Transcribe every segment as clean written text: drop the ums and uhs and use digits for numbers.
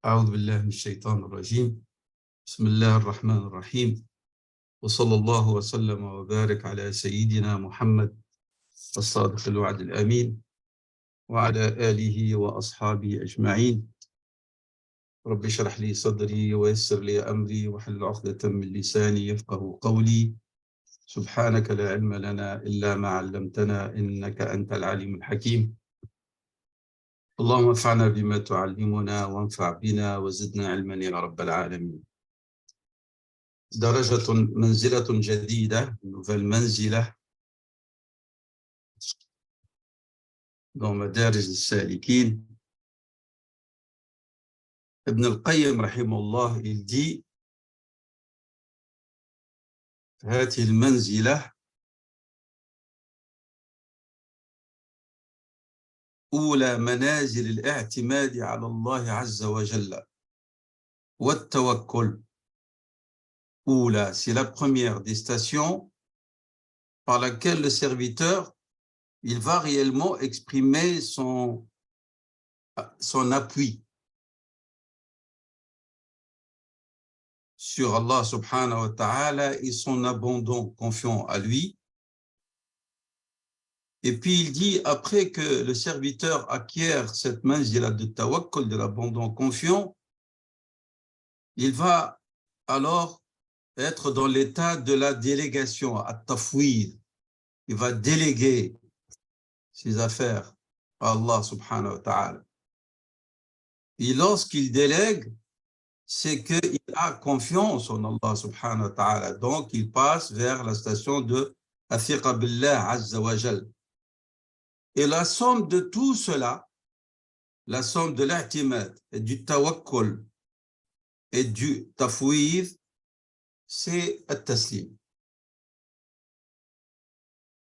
أعوذ بالله من الشيطان الرجيم بسم الله الرحمن الرحيم وصلى الله وسلم وبارك على سيدنا محمد الصادق الوعد الأمين وعلى آله وأصحابه أجمعين. رب اشرح لي صدري ويسر لي أمري واحلل عقدة من لساني يفقه قولي. سبحانك لا علم لنا إلا ما علمتنا إنك أنت العليم الحكيم. اللهم انفعنا بما تعلمنا وانفع بنا وزدنا علما يا رب العالمين. درجة منزلة جديدة nouvelle منزلة dans مدارج السالكين. ابن القيم رحمه الله il dit هذه المنزلة أولى منازل الاعتماد على الله عز وجل والتوكل. Oula, c'est la première des stations par laquelle le serviteur il va réellement exprimer son appui sur Allah subhanahu wa ta'ala et son abandon confiant à lui. Et puis il dit, après que le serviteur acquiert cette manzila de tawakkul, de l'abandon confiant, il va alors être dans l'état de la délégation, at-tafwid. Il va déléguer ses affaires à Allah subhanahu wa ta'ala. Et lorsqu'il délègue, c'est qu'il a confiance en Allah subhanahu wa ta'ala. Donc, il passe vers la station de Athiqa billah azza wa jal. Et la somme de tout cela, la somme de l'ihtimad et du tawakkul et du tafwid, c'est at-taslim.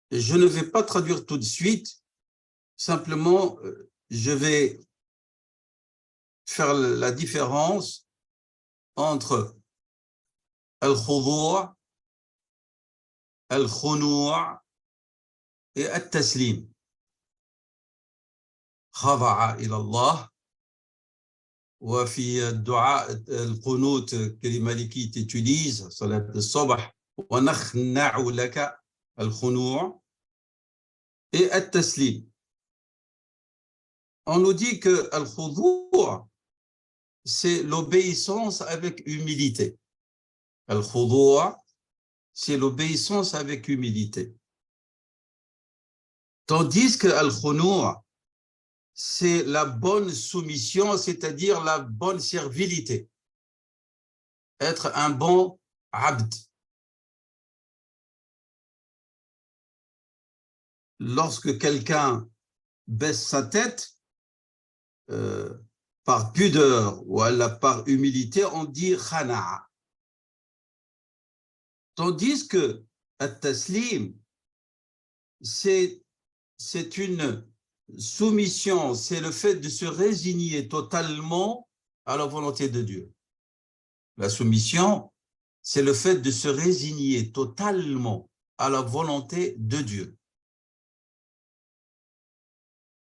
Je ne vais pas traduire tout de suite, simplement je vais faire la différence entre al-khudu', al-khunu' et at-taslim. خضع إلى الله. وفي الدعاء القنوت كلمة لكي utilise صلاة الصبح ونخنع لك الخنوع et التسليم. On nous dit que al-khudu' c'est l'obéissance avec humilité. Al-khudu' c'est l'obéissance avec humilité. Tandis que al-khunu' c'est la bonne soumission, c'est-à-dire la bonne servilité. Être un bon abd. Lorsque quelqu'un baisse sa tête, par pudeur ou par humilité, on dit khana'a. Tandis que at-taslim, c'est une soumission, c'est le fait de se résigner totalement à la volonté de Dieu. La soumission, c'est le fait de se résigner totalement à la volonté de Dieu.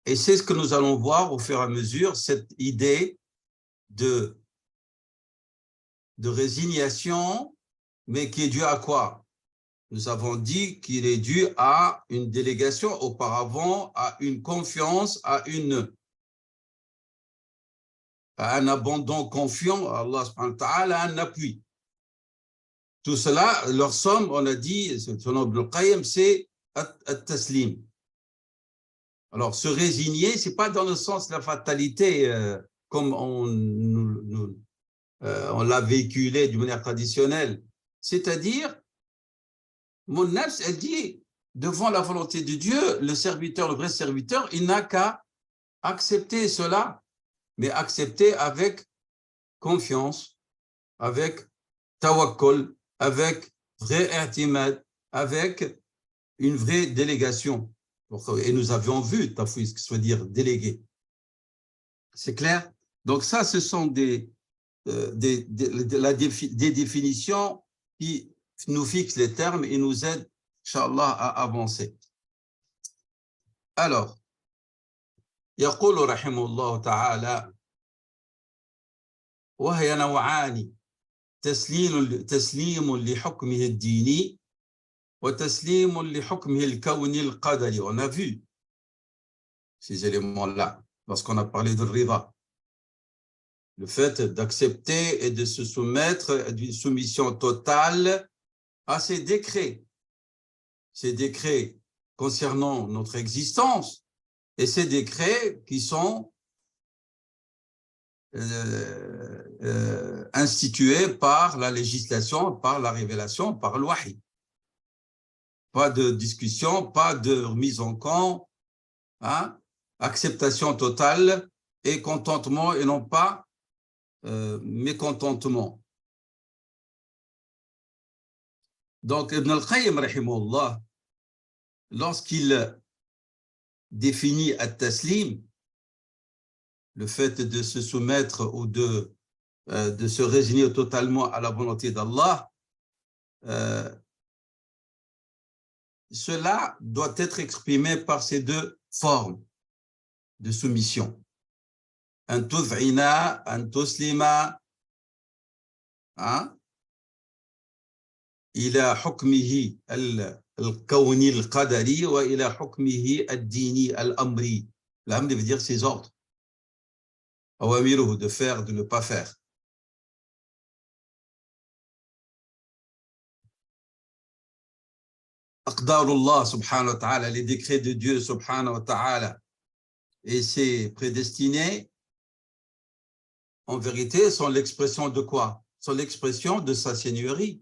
Et c'est ce que nous allons voir au fur et à mesure, cette idée de résignation, mais qui est due à quoi? Nous avons dit qu'il est dû à une délégation auparavant, à une confiance, à un abandon confiant à Allah subhanahu wa ta'ala, un appui. Tout cela, leur somme, on a dit, selon Ibn al-Qayyim, c'est at-taslim. Alors, se résigner, ce n'est pas dans le sens de la fatalité, comme on l'a véhiculé d'une manière traditionnelle. C'est-à-dire, mon nafs, elle dit, devant la volonté de Dieu, le serviteur, le vrai serviteur, il n'a qu'à accepter cela, mais accepter avec confiance, avec tawakkul, avec vrai i'timad, avec une vraie délégation. Et nous avions vu tafwid, ce que ça veut dire délégué. C'est clair? Donc ça, ce sont des définitions qui nous fixent les termes et nous aident, Inch'Allah, à avancer. Alors, يقول رحمه الله تعالى وهي نوعان تسليم لحكمه الديني وتسليم لحكمه الكوني القدري. On a vu ces éléments-là lorsqu'on a parlé de Rida. Le fait d'accepter et de se soumettre d'une soumission totale à ces décrets concernant notre existence et ces décrets qui sont institués par la législation, par la révélation, par le wahi. Pas de discussion, pas de remise en compte, hein? Acceptation totale et contentement et non pas mécontentement. Donc Ibn al-Qayyim, rahimahullah, lorsqu'il définit at-taslim, le fait de se soumettre ou de se résigner totalement à la volonté d'Allah, cela doit être exprimé par ces deux formes de soumission. أن تذعن أن تسلم إلى حكمه الكوني القدري وإلى حكمه الديني الأمري. L'âme veut dire ses ordres. أوامره, de faire, de ne pas faire. Aqdarullah subhanahu wa ta'ala, les décrets de Dieu subhanahu wa ta'ala et ses prédestinés, en vérité, sont l'expression de quoi? Sont l'expression de sa seigneurie.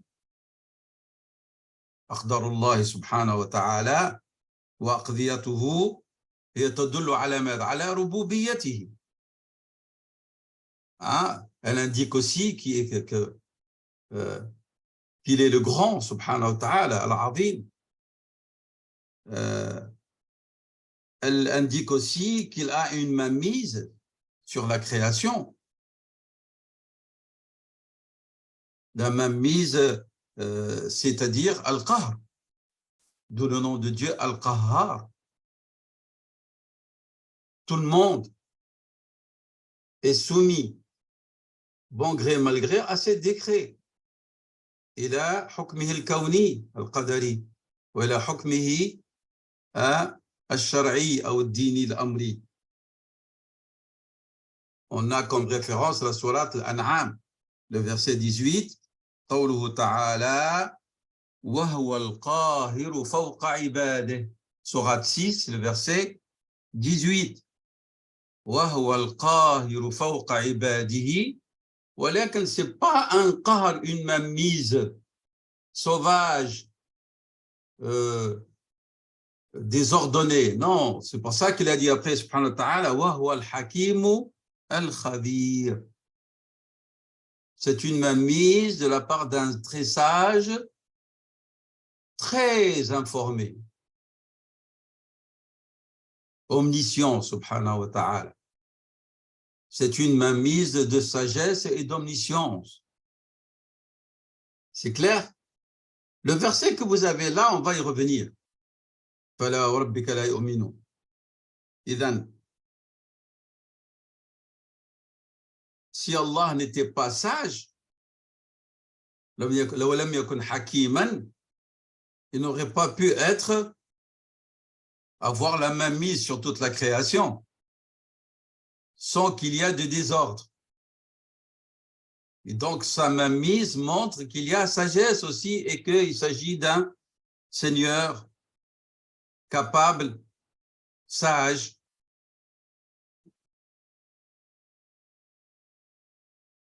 Aqdarullah subhanahu wa ta'ala wa aqdiyatuhu yatadullu ala madha? Ala rububiyyatihi. Elle indique aussi qu'il est le grand subhanahu wa ta'ala, al-azim. Elle indique aussi qu'il a une mainmise sur la création. La mainmise, c'est-à-dire Al-Qahr, d'où le nom de Dieu Al-Qahhar. Tout le monde est soumis, bon gré mal gré, à ces décrets. إلى حكمه الكوني القدري وإلى حكمه الشرعي أو الديني الأمري. On a comme référence la sourate Al-An'am, le verset 18, قوله تعالى وهو القاهر فوق عباده. Sourate 6, le verset 18. وهو القاهر فوق عباده. ولكن ce n'est pas un qahr, une mainmise sauvage, désordonnée. Non, c'est pour ça qu'il a dit après, subhanahu wa ta'ala, وهو الحكيم الخبير. C'est une mainmise de la part d'un très sage, très informé, omniscient, subhanahu wa ta'ala. C'est une mainmise de sagesse et d'omniscience. C'est clair? Le verset que vous avez là, on va y revenir. فَلَا وَرَبِّكَ لَا يُؤْمِنُونَ. إذن, si Allah n'était pas sage, لو لم يكن حكيما, il n'aurait pas pu avoir la main mise sur toute la création sans qu'il y ait de désordre. Et donc, sa mainmise montre qu'il y a sagesse aussi et qu'il s'agit d'un Seigneur capable, sage.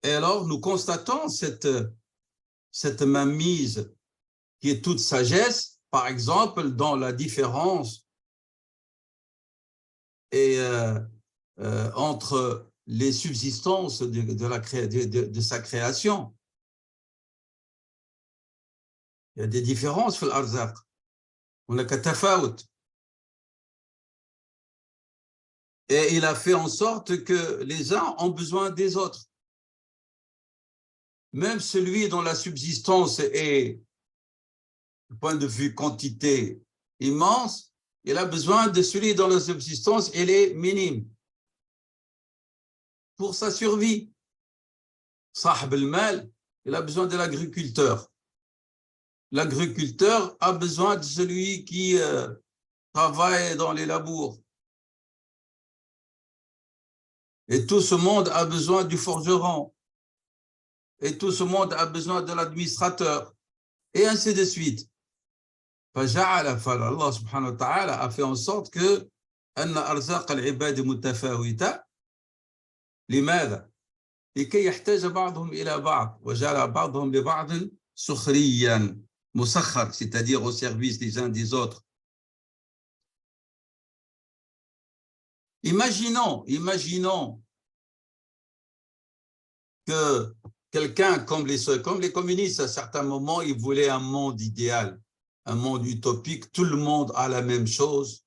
Et alors, nous constatons cette mainmise qui est toute sagesse, par exemple, dans la différence entre les subsistances de sa création. Il y a des différences في الأرزاق. On a كتفاوت. Et il a fait en sorte que les uns ont besoin des autres. Même celui dont la subsistance est, du point de vue quantité, immense, il a besoin de celui dont la subsistance elle est minime pour sa survie. Sahib al-mal, il a besoin de l'agriculteur. L'agriculteur a besoin de celui qui travaille dans les labours. Et tout ce monde a besoin du forgeron. Et tout ce monde a besoin de l'administrateur. Et ainsi de suite. Allah subhanahu wa ta'ala a fait en sorte que أن أرزاق العباد متفاوتة لماذا؟ لكي يحتاج بعضهم إلى بعض وجعل بعضهم لبعض سخريا مسخر, c'est-à-dire au service des uns des autres. Imaginons que quelqu'un comme les communistes, à certains moments, ils voulaient un monde idéal, un monde utopique, tout le monde a la même chose,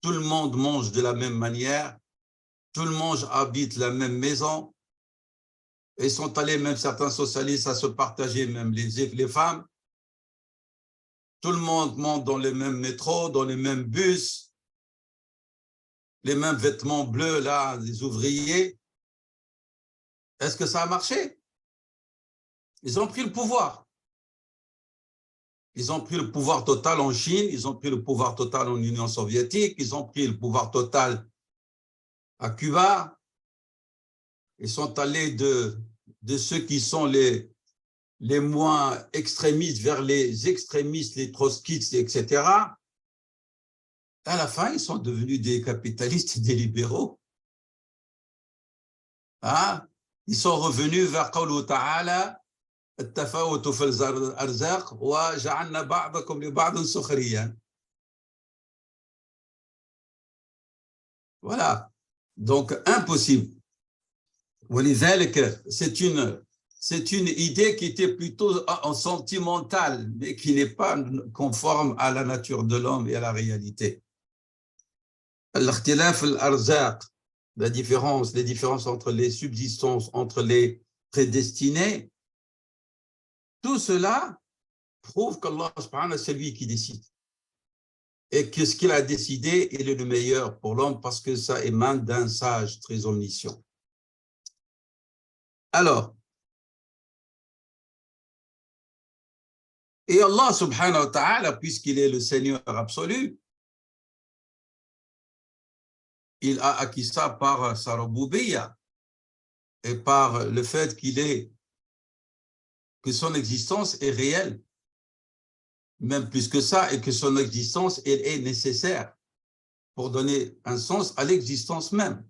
tout le monde mange de la même manière, tout le monde habite la même maison, et sont allés même certains socialistes à se partager même les femmes. Tout le monde monte dans les mêmes métros, dans les mêmes bus, les mêmes vêtements bleus, là, des ouvriers. Est-ce que ça a marché? Ils ont pris le pouvoir. Ils ont pris le pouvoir total en Chine, ils ont pris le pouvoir total en Union soviétique, ils ont pris le pouvoir total à Cuba. Ils sont allés de ceux qui sont les moins extrémistes vers les extrémistes, les trotskistes, etc. À la fin, ils sont devenus des capitalistes et des libéraux. Hein? Ils sont revenus vers قوله تعالى التفاوت في الأرزاق وجعلنا بعضكم لبعض سخريا. Voilà. Donc, impossible. ولذلك, c'est une idée qui était plutôt en sentimentale, mais qui n'est pas conforme à la nature de l'homme et à la réalité. الاختلاف الأرزاق, les différences entre les subsistances, entre les prédestinés, tout cela prouve qu'Allah subhanahu c'est lui qui décide. Et que ce qu'il a décidé, il est le meilleur pour l'homme parce que ça émane d'un sage très omniscient. Alors, et Allah subhanahu wa ta'ala, puisqu'il est le Seigneur absolu, il a acquis ça par sa rububiyya et par le fait que son existence est réelle, même plus que ça, et que son existence elle est nécessaire pour donner un sens à l'existence même.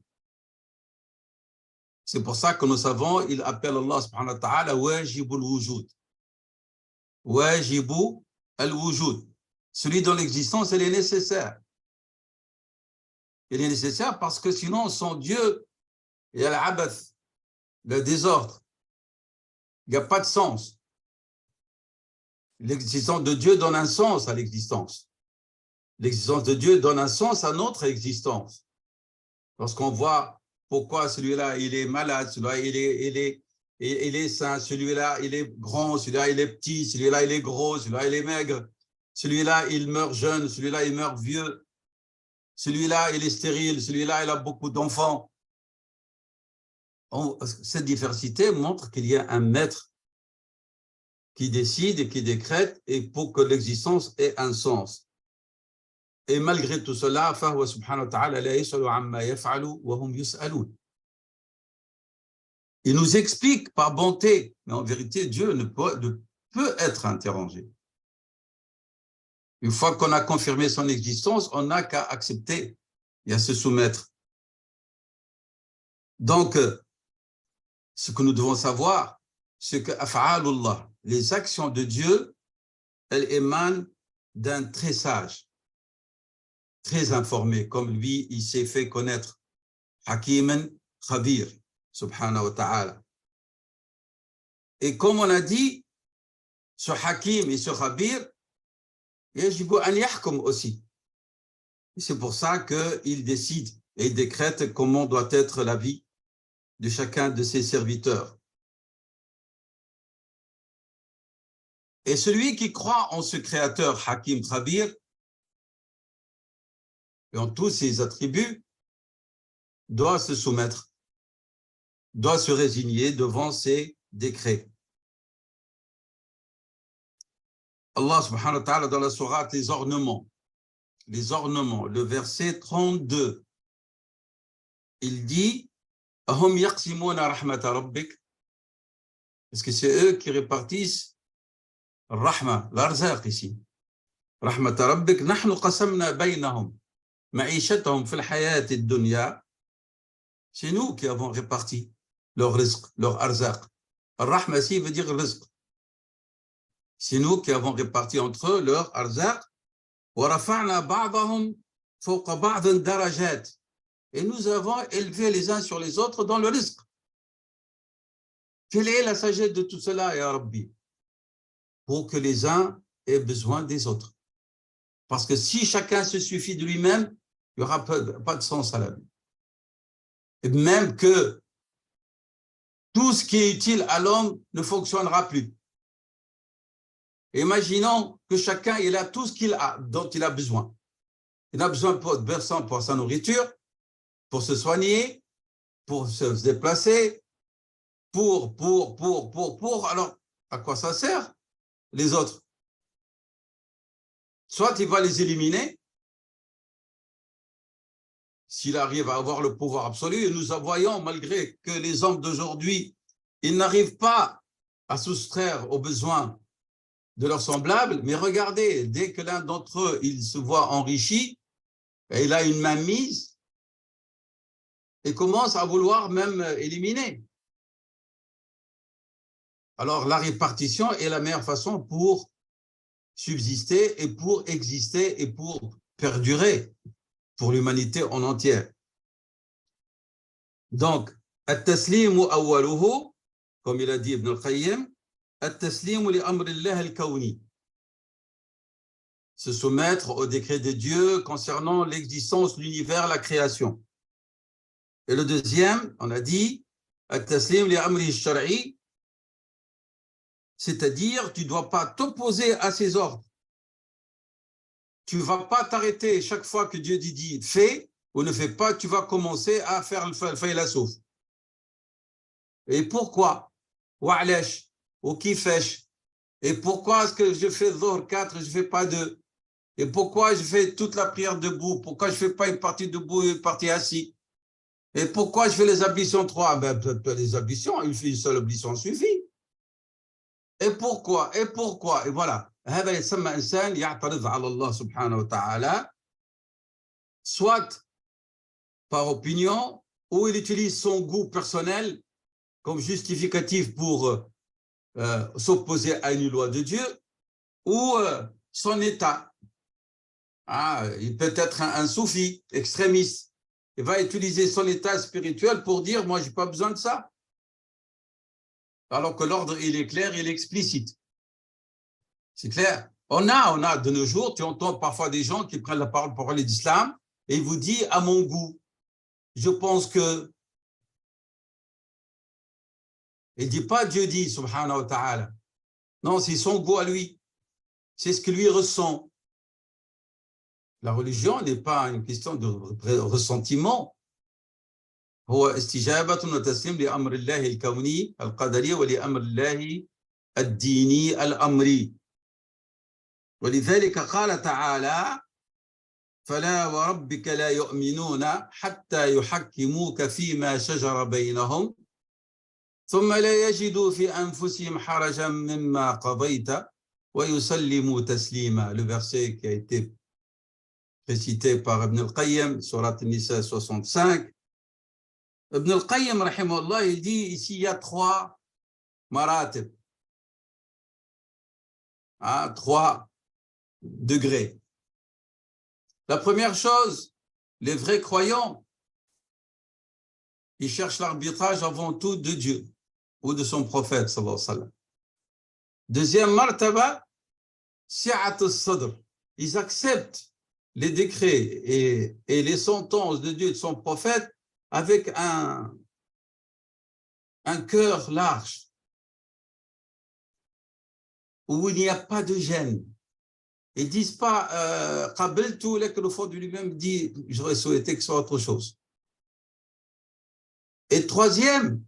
C'est pour ça que nous savons, il appelle Allah subhanahu wa ta'ala wajibul wujud. Wajibu al-wujud. Celui dont l'existence elle est nécessaire. Elle est nécessaire parce que sinon, sans Dieu, il y a l'abath, le désordre. Il n'y a pas de sens. L'existence de Dieu donne un sens à l'existence. L'existence de Dieu donne un sens à notre existence. Lorsqu'on voit pourquoi celui-là, il est malade, celui-là, il est sain, celui-là, il est grand, celui-là, il est petit, celui-là, il est gros, celui-là, il est maigre, celui-là, il meurt jeune, celui-là, il meurt vieux, celui-là, il est stérile, celui-là, il a beaucoup d'enfants. Cette diversité montre qu'il y a un maître qui décide et qui décrète et pour que l'existence ait un sens. Et malgré tout cela, فهو سبحانه وتعالى لا يسأل عما يفعل وهم يسألون. Il nous explique par bonté, mais en vérité, Dieu ne peut être interrogé. Une fois qu'on a confirmé son existence, on n'a qu'à accepter et à se soumettre. Donc, ce que nous devons savoir, c'est que af'alullah, les actions de Dieu, elles émanent d'un très sage, très informé, comme lui, il s'est fait connaître. Hakiman Khabir, subhanahu wa ta'ala. Et comme on a dit, ce Hakim et ce Khabir, yajibu an yahkum aussi. C'est pour ça qu'il décide et il décrète comment doit être la vie de chacun de ses serviteurs. Et celui qui croit en ce créateur Hakim Khabir et en tous ses attributs doit se soumettre doit se résigner devant ces décrets. Allah subhanahu wa ta'ala dans la sourate les ornements, le verset 32, il dit Ahum yaqsimuna rahmata rabbik, parce que c'est eux qui répartissent rahma, l'arzaq ici. Rahmata rabbik, nahnu qasamna baynahum ma'ishatahum fil hayati ad-dunya. C'est nous qui avons réparti leur rizq, leur arzaq. Rahma ici veut dire rizq. C'est nous qui avons réparti entre eux leur arzaq. Wa rafa'na ba'dahum fawqa ba'din darajat. Et nous avons élevé les uns sur les autres dans le rizq. Quelle est la sagesse de tout cela, ya Rabbi? Pour que les uns aient besoin des autres. Parce que si chacun se suffit de lui-même, il n'y aura pas de sens à la vie. Et même que tout ce qui est utile à l'homme ne fonctionnera plus. Imaginons que chacun il a tout ce qu'il a, dont il a besoin. Il a besoin pour sa nourriture, pour se soigner, pour se déplacer, alors à quoi ça sert les autres? Soit il va les éliminer, s'il arrive à avoir le pouvoir absolu, et nous voyons, malgré que les hommes d'aujourd'hui, ils n'arrivent pas à soustraire aux besoins de leurs semblables, mais regardez, dès que l'un d'entre eux, il se voit enrichi, et il a une mainmise, et commence à vouloir même éliminer. Alors, la répartition est la meilleure façon pour subsister et pour exister et pour perdurer pour l'humanité en entière. Donc, at-taslimu awwaluhu, comme il a dit Ibn al-Qayyim, at-taslimu li amri Allah al-kawni. Se soumettre au décret de Dieu concernant l'existence, l'univers, la création. Et le deuxième, on a dit, at-taslim li amri al-shar'i, c'est-à-dire tu ne dois pas t'opposer à ses ordres. Tu ne vas pas t'arrêter chaque fois que Dieu dit fais ou ne fais pas, tu vas commencer à faire le phaylasouf. Et pourquoi? Wa'alash, ou kifesh. Et pourquoi est-ce que je fais Dhuhr 4, je ne fais pas 2? Et pourquoi je fais toute la prière debout? Pourquoi je ne fais pas une partie debout et une partie assis? Et pourquoi je fais les ablutions 3? Les ablutions, une seule ablution suffit. Et pourquoi? Et pourquoi? Et voilà. هذا يسمى إنسان يعترض على الله سبحانه وتعالى, soit par opinion, ou il utilise son goût personnel comme justificatif pour s'opposer à une loi de Dieu, ou son état. Il peut être un soufi extrémiste. Il va utiliser son état spirituel pour dire, moi, je n'ai pas besoin de ça. Alors que l'ordre, il est clair, il est explicite. C'est clair. On a de nos jours, tu entends parfois des gens qui prennent la parole pour parler d'islam et ils vous disent à mon goût. Je pense que. Il ne dit pas Dieu dit, subhanahu wa ta'ala. Non, c'est son goût à lui. C'est ce que lui ressent. La religion n'est pas une question de ressentiment. هو استجابة وتسليم لأمر الله الكوني القدري ولأمر الله الديني الأمري. ولذلك قال تعالى فلا وربك لا يؤمنون حتى يحكموك فيما شجر بينهم ثم لا يجدوا في أنفسهم حرجا مما قضيت ويسلموا تسليما. Le verset qui a été récité par Ibn al-Qayyim, Surat An-Nisa 65. Ibn al-Qayyim, rahimahullah, il dit ici il y a 3 maratib, 3 degrés. La première chose, les vrais croyants, ils cherchent l'arbitrage avant tout de Dieu ou de son prophète, sallallahu alayhi wa sallam. Deuxième martaba, si'at al-sadr. Ils acceptent les décrets et les sentences de Dieu et de son prophète avec un cœur large, où il n'y a pas de gêne. Ils ne disent pas Qabiltu, là que le fond de lui-même dit j'aurais souhaité que ce soit autre chose. Et troisième,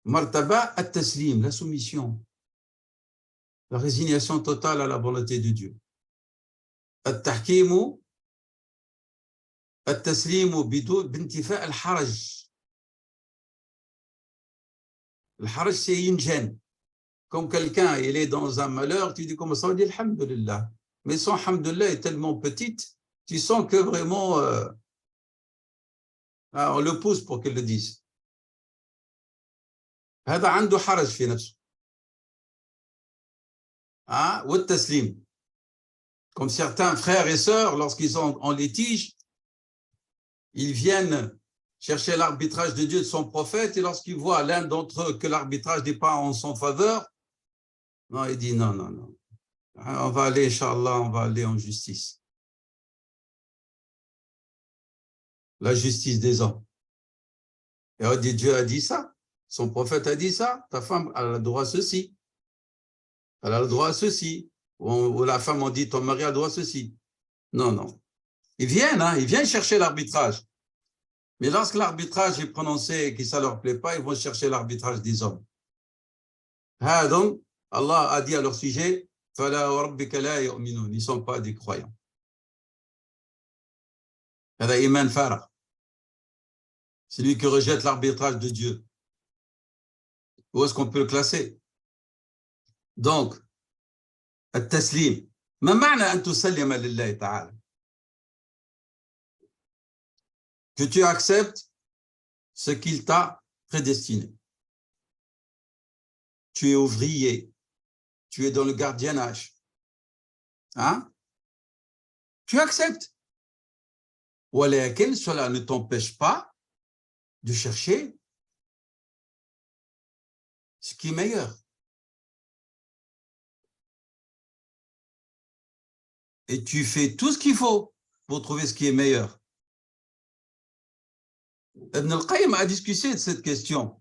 Martaba at-taslim, la soumission, la résignation totale à la volonté de Dieu. At-tahkimu, at-taslimu bintifa al-haraj. Le haraj, c'est une gêne. Comme quelqu'un, il est dans un malheur, tu dis comment ça, on dit alhamdulillah. Mais son alhamdulillah est tellement petite, tu sens que vraiment, on le pousse pour qu'il le dise. هذا عنده حرج في نفسه. والتسليم. Comme certains frères et sœurs, lorsqu'ils sont en litige, ils viennent chercher l'arbitrage de Dieu, de son prophète, et lorsqu'ils voient l'un d'entre eux que l'arbitrage n'est pas en son faveur, non, il dit non, non, non. On va aller, Inch'Allah, on va aller en justice. La justice des hommes. Et on dit, Dieu a dit ça. Son prophète a dit ça, ta femme a le droit à ceci. Elle a le droit à ceci. Ou la femme, on dit, ton mari a le droit à ceci. Non, non. Ils viennent chercher l'arbitrage. Mais lorsque l'arbitrage est prononcé et que ça ne leur plaît pas, ils vont chercher l'arbitrage des hommes. Donc, Allah a dit à leur sujet, ils ne sont pas des croyants. C'est lui qui rejette l'arbitrage de Dieu. Où est-ce qu'on peut le classer? Donc, التسليم ما معنى أن تسلم لله تعالى? Que tu acceptes ce qu'il t'a prédestiné. Tu es ouvrier, tu es dans le gardiennage. Tu acceptes. ولكن cela ne t'empêche pas de chercher ce qui est meilleur. Et tu fais tout ce qu'il faut pour trouver ce qui est meilleur. Ibn al-Qayyim a discuté de cette question.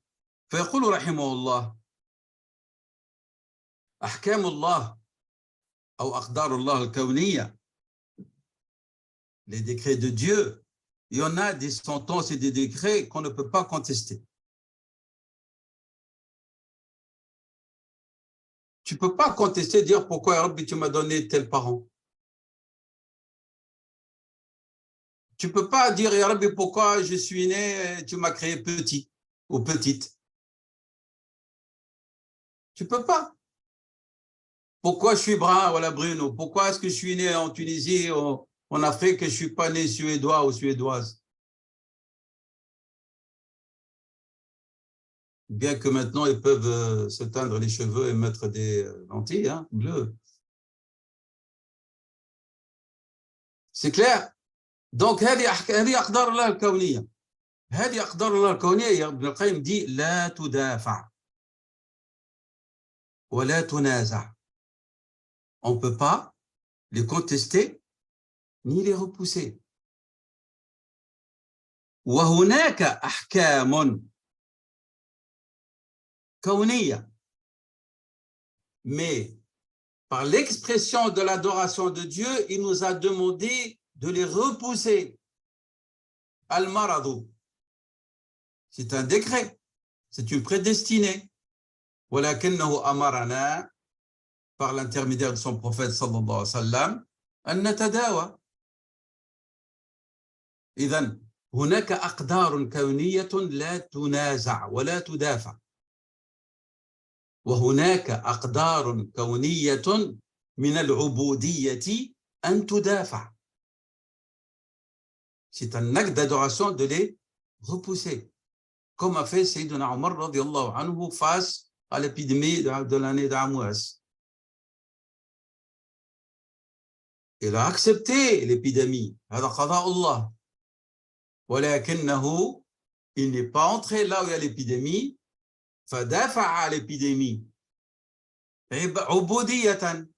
فيقول رحمه الله أحكام الله أو أقدار الله الكونية. Les décrets de Dieu, il y en a des sentences et des décrets qu'on ne peut pas contester. Tu ne peux pas contester, dire pourquoi Rabbi, tu m'as donné tel parent. Tu ne peux pas dire, Ya Rabbi, pourquoi je suis né, tu m'as créé petit ou petite. Tu ne peux pas. Pourquoi je suis brun, voilà Bruno? Pourquoi est-ce que je suis né en Tunisie, en Afrique, que je ne suis pas né suédois ou suédoise? Bien que maintenant, ils peuvent se teindre les cheveux et mettre des lentilles bleues. C'est clair? Donc, هذه أقدار الله الكونية. هذه أقدار الله الكونية يا ابن القيم dit لا تدافع ولا تنازع. On ne peut pas les contester ni les repousser. وهناك أحكام كونية. Mais par l'expression de l'adoration de Dieu, il nous a demandé de les repousser. Al-Maradou. C'est un décret, c'est une prédestinée. ولكنه أمرنا par l'intermédiaire de son prophète sallallahu alayhi wa sallam أن نتداوى. إذن هناك أقدار كونية لا تنازع ولا تدافع. وهناك أقدار كونية من العبودية أن تدافع. C'est un acte d'adoration de les repousser, comme a fait Sayyidina Omar radiyallahu anhu face à l'épidémie de l'année d'Amouas. Il a accepté l'épidémie, هذا قضاء الله. ولكنه, il n'est pas entré là où il y a l'épidémie, فدافع à l'épidémie. عبودية.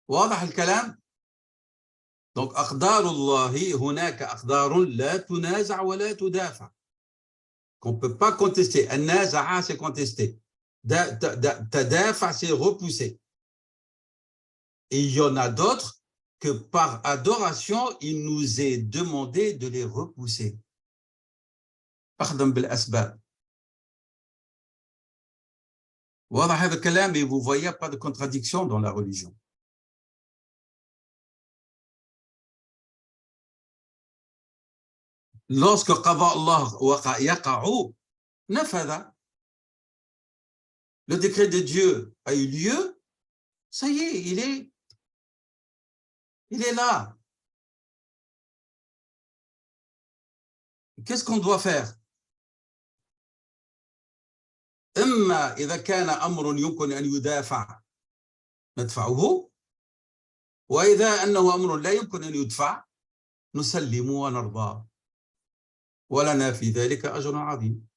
واضح الكلام؟ Donc, أقدار الله هناك أقدار لا تنازع ولا تدافع. Qu'on ne peut pas contester. النازع, c'est contester. تدافع, c'est repousser. Et il y en a d'autres que par adoration, il nous est demandé de les repousser. أخذا بالأسباب. واضح هذا الكلام et vous voyez pas de contradiction dans la religion. Lorsque قضاء الله يقع نفذ. Le décret de Dieu a eu lieu, ça y est, il est là. Qu'est-ce qu'on doit faire? إما إذا كان أمر يمكن أن يدافع ندفعه، وإذا أنه أمر لا يمكن أن يدفع نسلم ونرضى ولنا في ذلك أجر عظيم.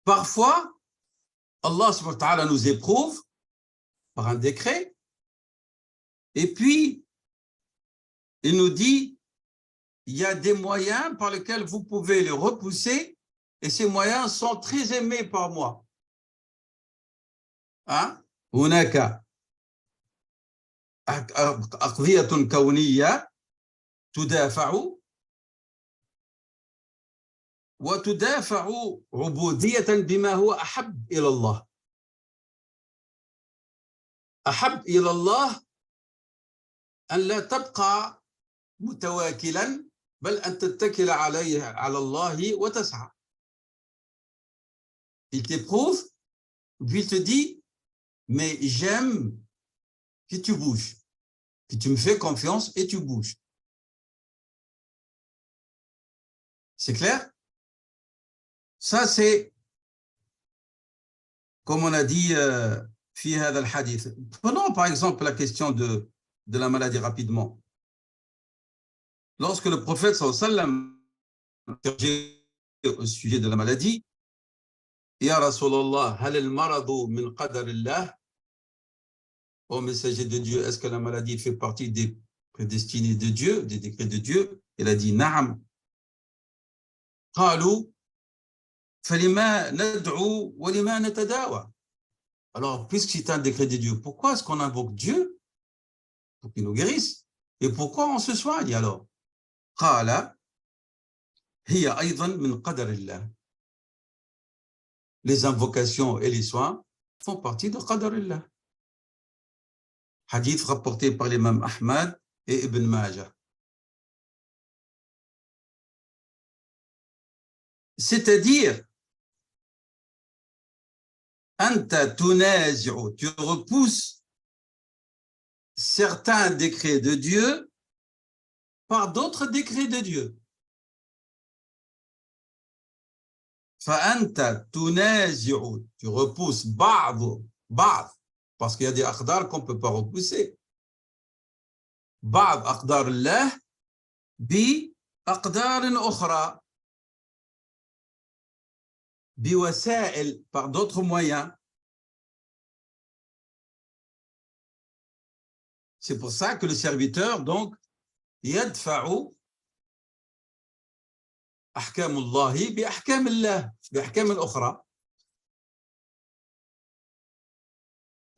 Parfois, Allah subhanahu wa ta'ala nous éprouve par un décret et puis il nous dit il y a des moyens par lesquels vous pouvez les repousser et ces moyens sont très aimés par moi. هناك أقضية كونية تدافع وتدافع عبودية بما هو أحب إلى الله. أحب إلى الله أن لا تبقى متواكلا بل أن تتكل على الله وتسعى. Il t'éprouve, puis il te dit mais j'aime que tu bouges, que tu me fais confiance et tu bouges. C'est clair? Ça c'est comme on a dit في هذا الحديث. Prenons par exemple la question de la maladie rapidement. Lorsque le prophète sallallahu alayhi wa sallam interrogeait au sujet de la maladie, Ya Rasulallah, hal al-maradu min qadarillah? Ô messager de Dieu, est-ce que la maladie fait partie des prédestinés de Dieu, des décrets de Dieu? Il a dit Na'am. Qalu falima nad'u wa lima natadawa. Alors, puisque c'est un décret de Dieu, pourquoi est-ce qu'on invoque Dieu pour qu'il nous guérisse? Et pourquoi on se soigne alors? Qala hiya aydan min qadarillah. Les invocations et les soins font partie de qadarillah. Hadith rapporté par l'imam Ahmad et Ibn Majah. C'est-à-dire, anta tunazi'u, tu repousses certains décrets de Dieu par d'autres décrets de Dieu. Fa'anta tunazi'u, tu repousses ba'd, parce qu'il y a des aqdar qu'on ne peut pas repousser. Ba'd aqdar Allah bi aqdar ukhra. Biwasa'il, par d'autres moyens. C'est pour ça que le serviteur, donc, yadfa'u ahkam Allahi bi ahkam Allah, bi ahkam al-ukhra.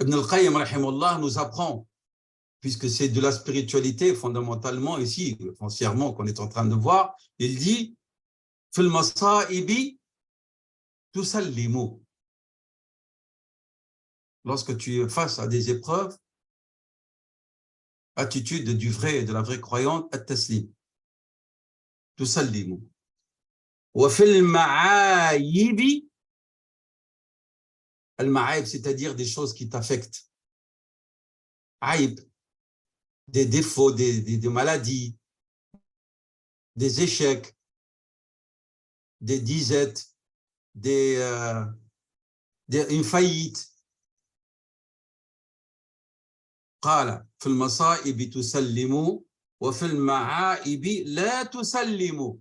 Ibn al-Qayyim, rahimahullah, nous apprend, puisque c'est de la spiritualité fondamentalement ici, foncièrement qu'on est en train de voir, il dit fil masa'ibi tusallimu. Lorsque tu es face à des épreuves, attitude du vrai et de la vraie croyante, at-taslim. Tusallimu. Wa fil ma'ayibi, al-ma'ayib, c'est-à-dire des choses qui t'affectent. Aïb, des défauts, des maladies, des échecs, des disettes, une faillite. قال في المصائب تسلموا وفي المعائب لا تسلموا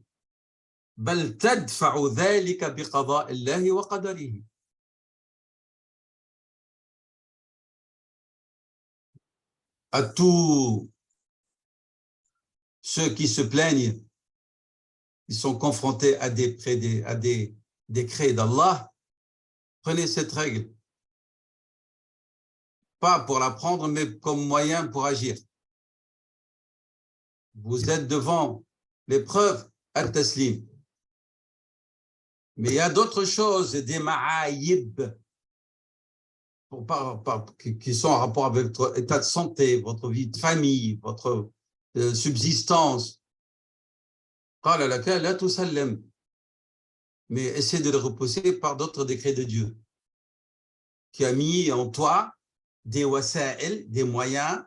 بل تدفع ذلك بقضاء الله وقدره. À tous ceux qui se plaignent, ils sont confrontés à des décrets d'Allah, prenez cette règle. Pas pour l'apprendre, mais comme moyen pour agir. Vous êtes devant l'épreuve, at-taslim. Mais il y a d'autres choses, des ma'ayib, qui sont en rapport avec votre état de santé, votre vie de famille, votre subsistance. Mais essaie de le repousser par d'autres décrets de Dieu, qui a mis en toi des wasa'il, des moyens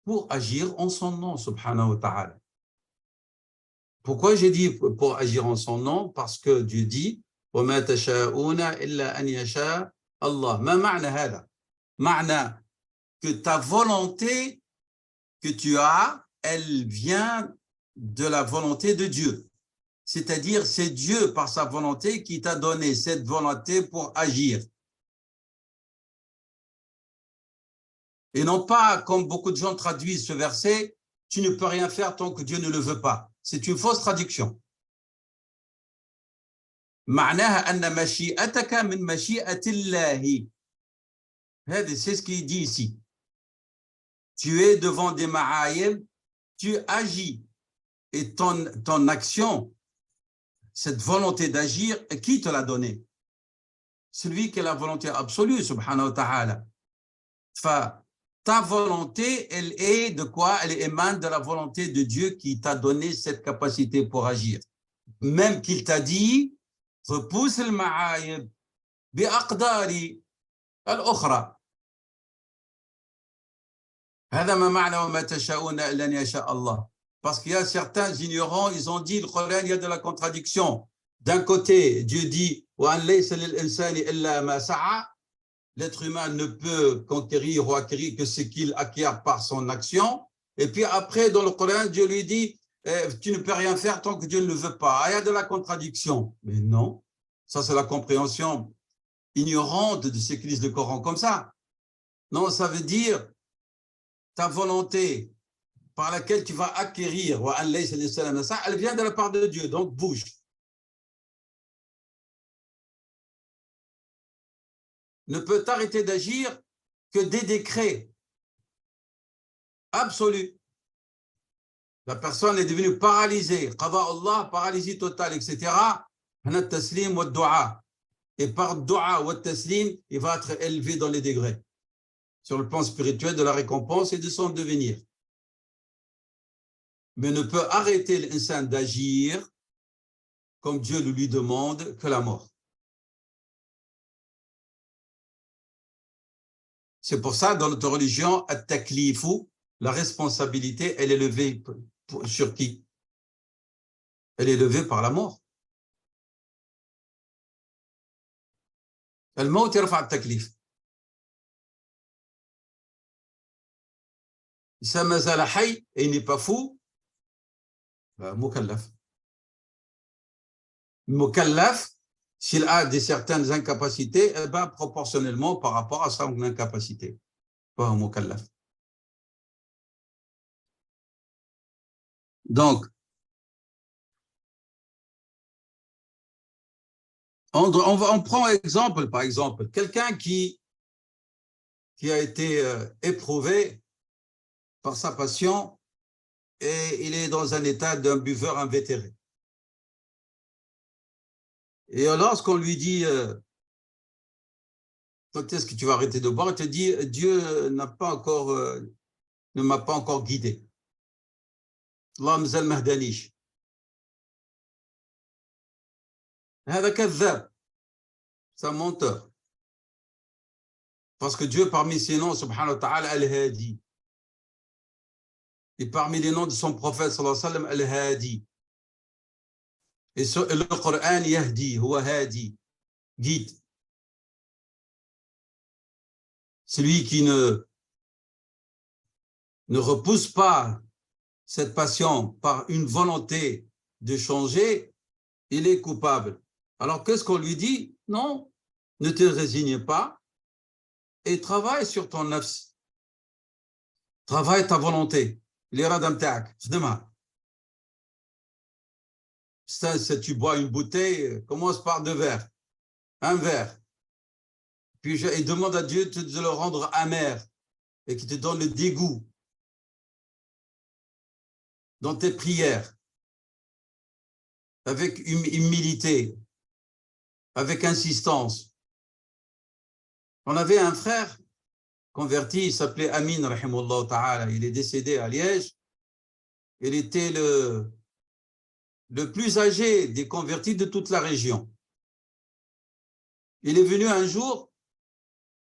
pour agir en son nom, subhanahu wa ta'ala. Pourquoi j'ai dit pour agir en son nom? Parce que Dieu dit وَمَا تَشَاءُونَ إِلَّا أَنْ يَشَاءَ اللَّهُ. ما معنى هذا؟ معنى que ta volonté que tu as, elle vient de la volonté de Dieu. C'est-à-dire, c'est Dieu, par sa volonté, qui t'a donné cette volonté pour agir. Et non pas, comme beaucoup de gens traduisent ce verset, tu ne peux rien faire tant que Dieu ne le veut pas. C'est une fausse traduction. معناها أن مشيئتك من مشيئة الله. C'est ce qu'il dit ici. Tu es devant des ma'ayib, tu agis. Et ton action, cette volonté d'agir, qui te l'a donné? Celui qui a la volonté absolue, subhanahu wa ta'ala. Ta volonté, elle est de quoi? Elle émane de la volonté de Dieu qui t'a donné cette capacité pour agir. Même qu'il t'a dit, repousse le ma'ayib bi'aqdari al-ukhra. هذا ما معنى وما تشاءون إلا أن يشاء الله. Parce qu'il y a certains ignorants, ils ont dit, le Coran, il y a de la contradiction. D'un côté, Dieu dit, وَأَنْ لَيْسَ لِلْإِنسَانِ إِلَّا مَا سَعَى. L'être humain ne peut conquérir ou acquérir que ce qu'il acquiert par son action. Et puis après, dans le Coran, Dieu lui dit, tu ne peux rien faire tant que Dieu ne le veut pas. Il y a de la contradiction. Mais non, ça c'est la compréhension ignorante de ceux qui lisent le Coran comme ça. Non, ça veut dire ta volonté par laquelle tu vas acquérir, elle vient de la part de Dieu, donc bouge. Ne peut t'arrêter d'agir que des décrets absolus. La personne est devenue paralysée, qada Allah, paralysie totale, etc. Et par dua ou taslim, il va être élevé dans les degrés, sur le plan spirituel de la récompense et de son devenir. Mais ne peut arrêter l'insan d'agir comme Dieu le lui demande que la mort. C'est pour ça, dans notre religion, at-taklifu, la responsabilité, elle est levée sur qui? Elle est levée par la mort. الموت يرفع التكليف. Ça ما زال حي et il n'est pas fou, mukallaf. Mukallaf, s'il a certaines incapacités, eh ben, proportionnellement par rapport à son incapacité. Pas un mukallaf. Donc, on prend exemple, par exemple, quelqu'un qui a été éprouvé par sa passion et il est dans un état d'un buveur invétéré. Et lorsqu'on lui dit quand est-ce que tu vas arrêter de boire, il te dit Dieu ne m'a pas encore guidé. Allah mzal mahdanish. هذا كذاب. C'est un menteur. Parce que Dieu, parmi ses noms, subhanahu wa ta'ala, al-hadi. Et parmi les noms de son prophète, sallallahu alayhi wa sallam, al-hadi. Et le Coran, yahdi, huwa hadi, guide. Celui qui ne repousse pas cette passion par une volonté de changer, il est coupable. Alors, qu'est-ce qu'on lui dit? Non, ne te résigne pas et travaille sur ton nafs. Travaille ta volonté. L'irada mta'ak, demain. Si tu bois une bouteille, commence par 2 verres. Un verre. Puis il demande à Dieu de le rendre amer et qu'il te donne le dégoût. dans tes prières, avec humilité, avec insistance. On avait un frère converti, il s'appelait Amin, rahimahullah ta'ala. Il est décédé à Liège. Il était le plus âgé des convertis de toute la région. Il est venu un jour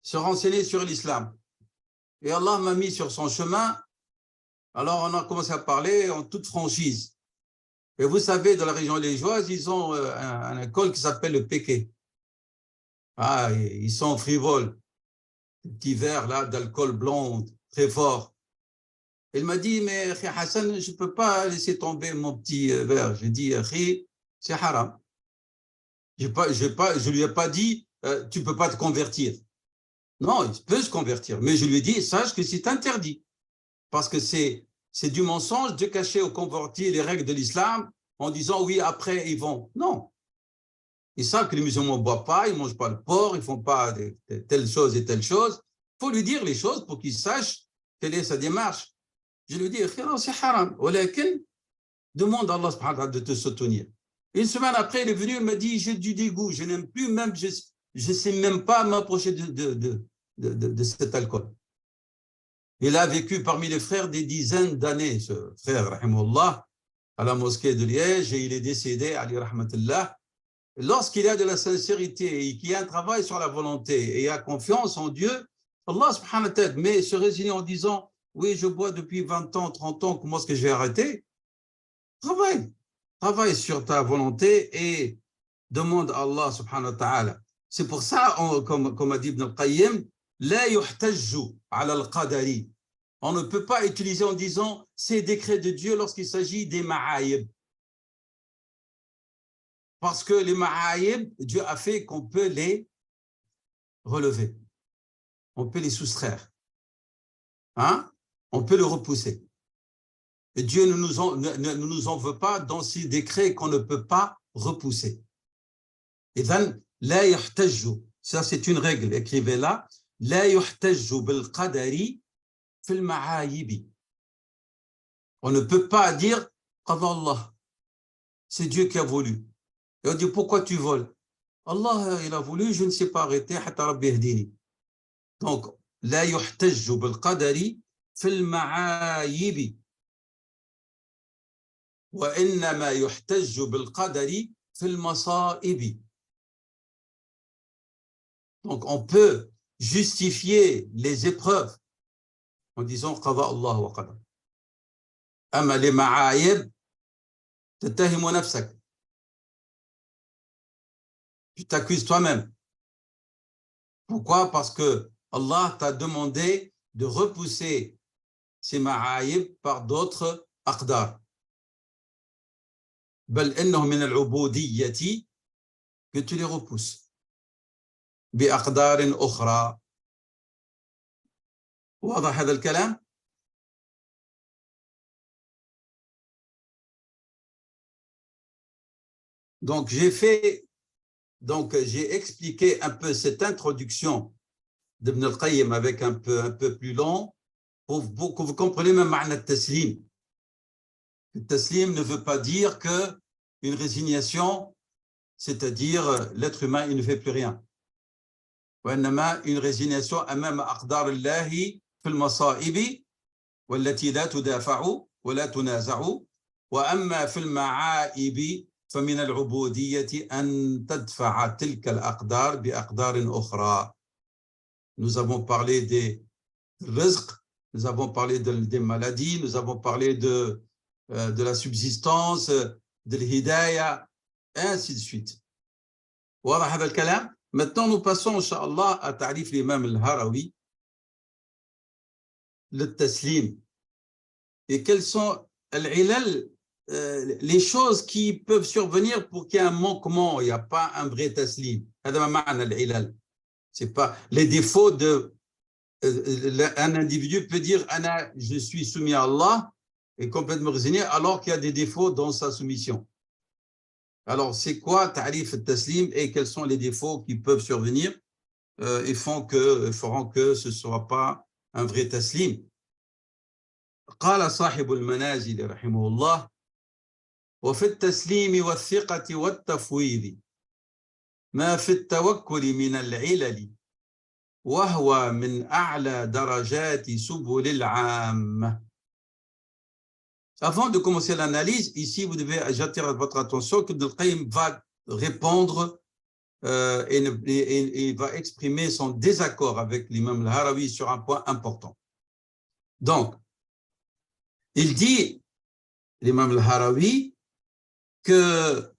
se renseigner sur l'islam. Et Allah m'a mis sur son chemin. Alors, on a commencé à parler en toute franchise. Et vous savez, dans la région liégeoise, ils ont un alcool qui s'appelle le péqué. Ah, ils sont frivoles. Des petits verres là d'alcool blanc très fort. Il m'a dit, mais Hassan, je ne peux pas laisser tomber mon petit verre. J'ai dit, c'est haram. Je ne lui ai pas dit, tu ne peux pas te convertir. Non, il peut se convertir. Mais je lui ai dit, sache que c'est interdit. Parce que c'est du mensonge de cacher aux convertis les règles de l'islam en disant, oui, après, ils vont. Non. Ils savent que les musulmans ne boivent pas, ils ne mangent pas le porc, ils ne font pas telle chose et telle chose. Il faut lui dire les choses pour qu'il sache quelle est sa démarche. Je lui dis, c'est haram. Demande à Allah subhanahu wa ta'ala de te soutenir. Une semaine après, il est venu, il m'a dit, j'ai du dégoût, je n'aime plus, même, je ne sais même pas m'approcher de cet alcool. Il a vécu parmi les frères des dizaines d'années, ce frère, rahimahullah, à la mosquée de Liège, et il est décédé, Ali rahmatullah. Lorsqu'il a de la sincérité et qu'il y a un travail sur la volonté et a confiance en Dieu, Allah subhanahu wa ta'ala, mais se résigner en disant, oui, je bois depuis 20 ans, 30 ans, comment est-ce que je vais arrêter? Travaille sur ta volonté et demande à Allah subhanahu wa ta'ala. C'est pour ça, comme a dit Ibn al-Qayyim, la yuhtajju ala al-qadari. On ne peut pas utiliser en disant c'est décret de Dieu lorsqu'il s'agit des ma'ayib. Parce que les ma'ayib, Dieu a fait qu'on peut les relever. On peut les soustraire. Hein? On peut le repousser. Et Dieu ne nous en veut pas dans ces décrets qu'on ne peut pas repousser. Et then, la yuhtajju. Ça, c'est une règle. Écrivez-la. La yuhtajju bil qadari fil ma'ayibi. On ne peut pas dire qada Allah. C'est Dieu qui a voulu. Et on dit pourquoi tu voles? Allah, il a voulu, je ne sais pas arrêter. Hatta rabbi yahdini. Donc, la yuhtajju bil qadari fil ma'ayibi. وإنما يحتج بالقدر في المصائب. Donc, on peut justifier les épreuves en disant قضاء الله وقدر. أما les معايب تتهم نفسك. Tu t'accuses toi-même. Pourquoi? Parce que Allah t'a demandé de repousser ces معايب par d'autres أقدار. بل إنه من العبودية que tu les repousses بأقدار أخرى. واضح هذا الكلام؟ Donc j'ai expliqué un peu cette introduction d'Ibn al-Qayyim avec un peu plus long pour que vous compreniez même معنى التسليم. Le taslim ne veut pas dire qu'une résignation, c'est-à-dire l'être humain, il ne fait plus rien. وإنما une résignation أمام أقدار الله في المصائب والتي لا تدافع ولا تنازع. وأما في المعائب فمن العبودية أن تدفع تلك الأقدار بأقدار أخرى. Nous avons parlé des rizq, nous avons parlé des maladies, nous avons parlé de la subsistance, de l'hidayah, et ainsi de suite. واضح هذا الكلام؟ Maintenant, nous passons, Inch'Allah, à Ta'rif l'imam al-Harawi, le taslim. Et quelles sont les choses qui peuvent survenir pour qu'il y ait un manquement, il n'y a pas un vrai taslim. C'est pas les défauts de un individu peut dire je suis soumis à Allah et complètement résigné alors qu'il y a des défauts dans sa soumission. Alors, c'est quoi Ta'rif al-Taslim et quels sont les défauts qui peuvent survenir et feront que ce ne soit pas un vrai Taslim. قال صاحب المنازل رحمه الله وفي التسليم والثقة والتفويض ما في التوكل من العلل وهو من أعلى درجات سبل العامة. Avant de commencer l'analyse, ici, vous devez, j'attire votre attention que Ibn al-Qayyim va répondre et va exprimer son désaccord avec l'imam al-Harawi sur un point important. Donc, il dit, l'imam al-Harawi, que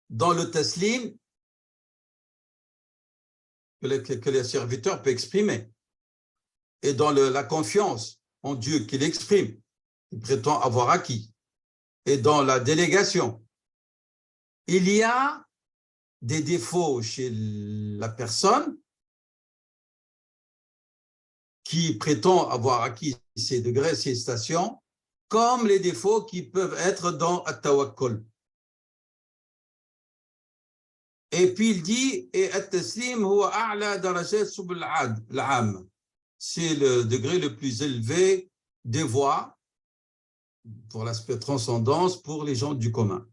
dans le taslim, que le serviteur peut exprimer, et dans la confiance en Dieu qu'il exprime, il prétend avoir acquis, et dans la délégation, il y a des défauts chez la personne qui prétend avoir acquis ces degrés, ces stations, comme les défauts qui peuvent être dans At-Tawakkul. Et puis il dit, et At-Taslim huwa a'la darajat subul al-'am. C'est le degré le plus élevé des voies pour l'aspect transcendance pour les gens du commun.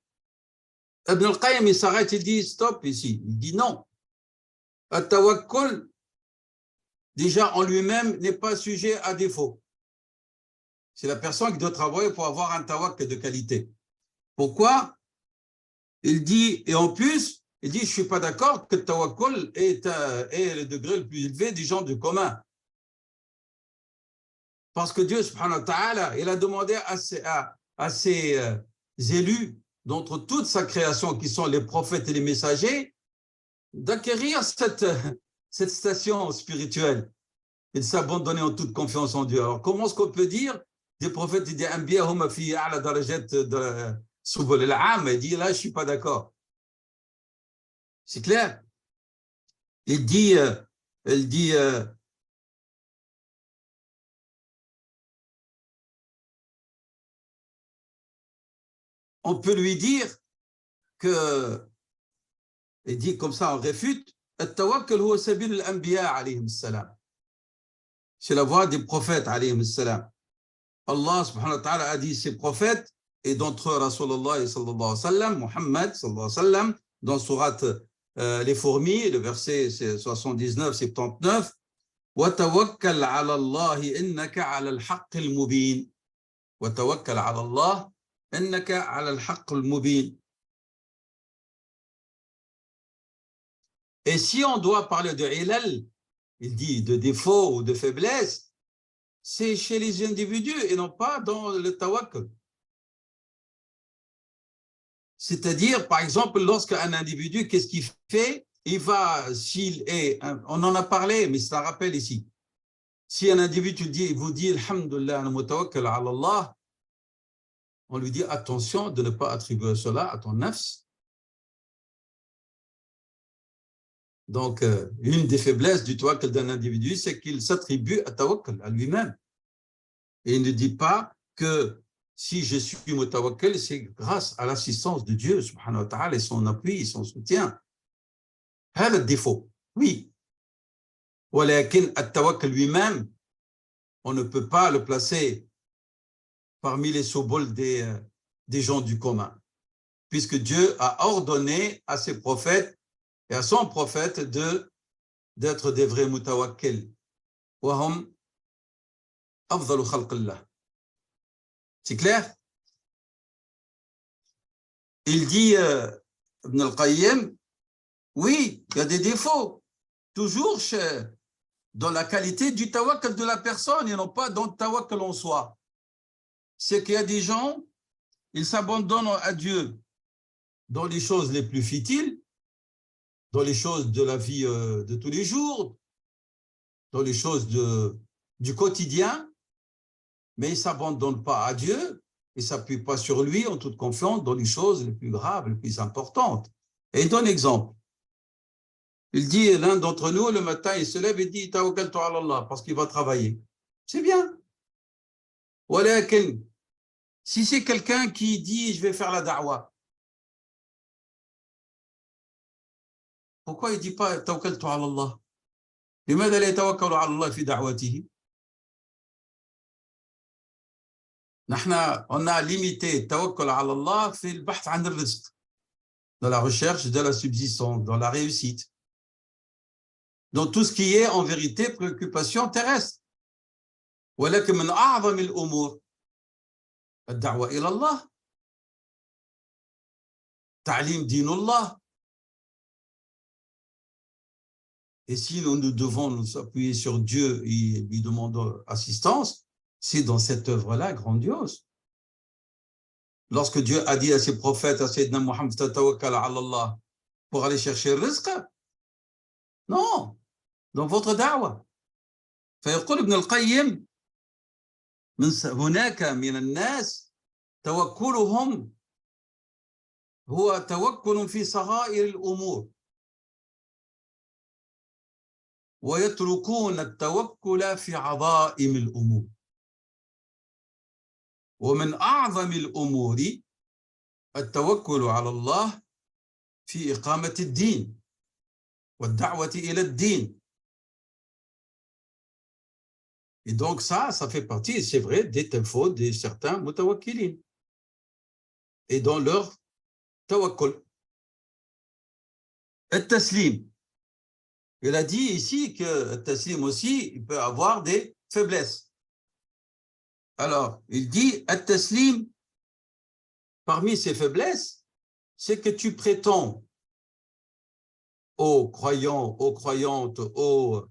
Ibn al-Qayyim, il s'arrête, il dit stop ici. Il dit non. At-Tawakkul, déjà en lui-même, n'est pas sujet à défaut. C'est la personne qui doit travailler pour avoir un tawakkul de qualité. Pourquoi? Il dit, et en plus, il dit, je ne suis pas d'accord que le tawakkul est le degré le plus élevé des gens du commun. Parce que Dieu, subhanahu wa ta'ala, il a demandé à ses élus, d'entre toute sa création, qui sont les prophètes et les messagers, d'acquérir cette station spirituelle et de s'abandonner en toute confiance en Dieu. Alors, comment est-ce qu'on peut dire des prophètes et des anbiya hum fi a'la darajat de subul al-'am? Il dit, là, je ne suis pas d'accord. C'est clair? Il dit on peut lui dire que, il dit comme ça, on réfute, At-tawakkul huwa sabil al-anbiya alayhim salam. C'est la voie des prophètes alayhim salam. Allah subhanahu wa ta'ala a dit ses prophètes, et d'entre eux Rasulullah sallallahu alayhi wa sallam, Muhammad sallallahu alayhi wa sallam, dans surat les fourmis, le verset 79-79, وَتَوَكَّلْ عَلَى اللَّهِ إِنَّكَ عَلَى الْحَقِّ الْمُبِينِ وَتَوَكَّلْ عَلَى اللَّهِ إِنَّكَ عَلَى الْحَقِّ الْمُبِينِ. Et si on doit parler de ilal, il dit de défaut ou de faiblesse, c'est chez les individus et non pas dans le tawakkul. C'est-à-dire, par exemple, lorsqu'un individu, qu'est-ce qu'il fait? Il va, s'il est, on en a parlé, mais ça rappelle ici. Si un individu vous dit, Alhamdulillah, ana mutawakkil ala Allah, on lui dit, attention de ne pas attribuer cela à ton nafs. Donc, une des faiblesses du tawakkul d'un individu, c'est qu'il s'attribue à tawakkul, à lui-même. Et il ne dit pas que si je suis mutawakkil, c'est grâce à l'assistance de Dieu, subhanahu wa ta'ala, et son appui, son soutien. C'est le défaut, oui. ولكن التوكل lui-même, on ne peut pas le placer parmi les sobols des gens du commun, puisque Dieu a ordonné à ses prophètes et à son prophète d'être des vrais mutawakkil. وهم أفضل خلق الله. C'est clair? Il dit, Ibn al-Qayyim, oui, il y a des défauts, toujours dans la qualité du tawakkul de la personne et non pas dans le tawakkul en soi. C'est qu'il y a des gens, ils s'abandonnent à Dieu dans les choses les plus futiles, dans les choses de la vie de tous les jours, dans les choses du quotidien, mais ils ne s'abandonnent pas à Dieu, ils ne s'appuient pas sur lui en toute confiance dans les choses les plus graves, les plus importantes. Et il donne exemple. Il dit, l'un d'entre nous, le matin, il se lève et dit, tawakkaltu ala Allah, parce qu'il va travailler. C'est bien. ولكن, si c'est quelqu'un qui dit, je vais faire la da'wa, pourquoi il ne dit pas, tawakkaltu ala Allah? لماذا لا يتوكل على الله في دعوته؟ On a limité tawakkul ala Allah في البحث عن الرزق, dans la recherche de la subsistance, dans la réussite. Dans tout ce qui est en vérité préoccupation terrestre. ولكن من أعظم الأمور الدعوة إلى الله, تعليم دين الله. Et si nous devons nous appuyer sur Dieu et lui demander assistance, c'est dans cette œuvre-là grandiose. Lorsque Dieu a dit à ses prophètes, à Sayyidina Muhammad, tawakkal ala Allah, pour aller chercher le rizq, non, dans votre da'wa. فيقول ابن القيم هناك من الناس توكلهم هو توكل في صغائر الأمور ويتركون التوكل في عظائم الأمور. ومن أعظم الأمور التوكل على الله في إقامة الدين والدعوة إلى الدين. Et donc ça fait partie, c'est vrai, des défauts de certains mutawakkilin et dans leur tawakkul. At-taslim. Il a dit ici que at-taslim aussi, il peut avoir des faiblesses. Alors, il dit at-taslim, parmi ses faiblesses, c'est que tu prétends aux croyants, aux croyantes, aux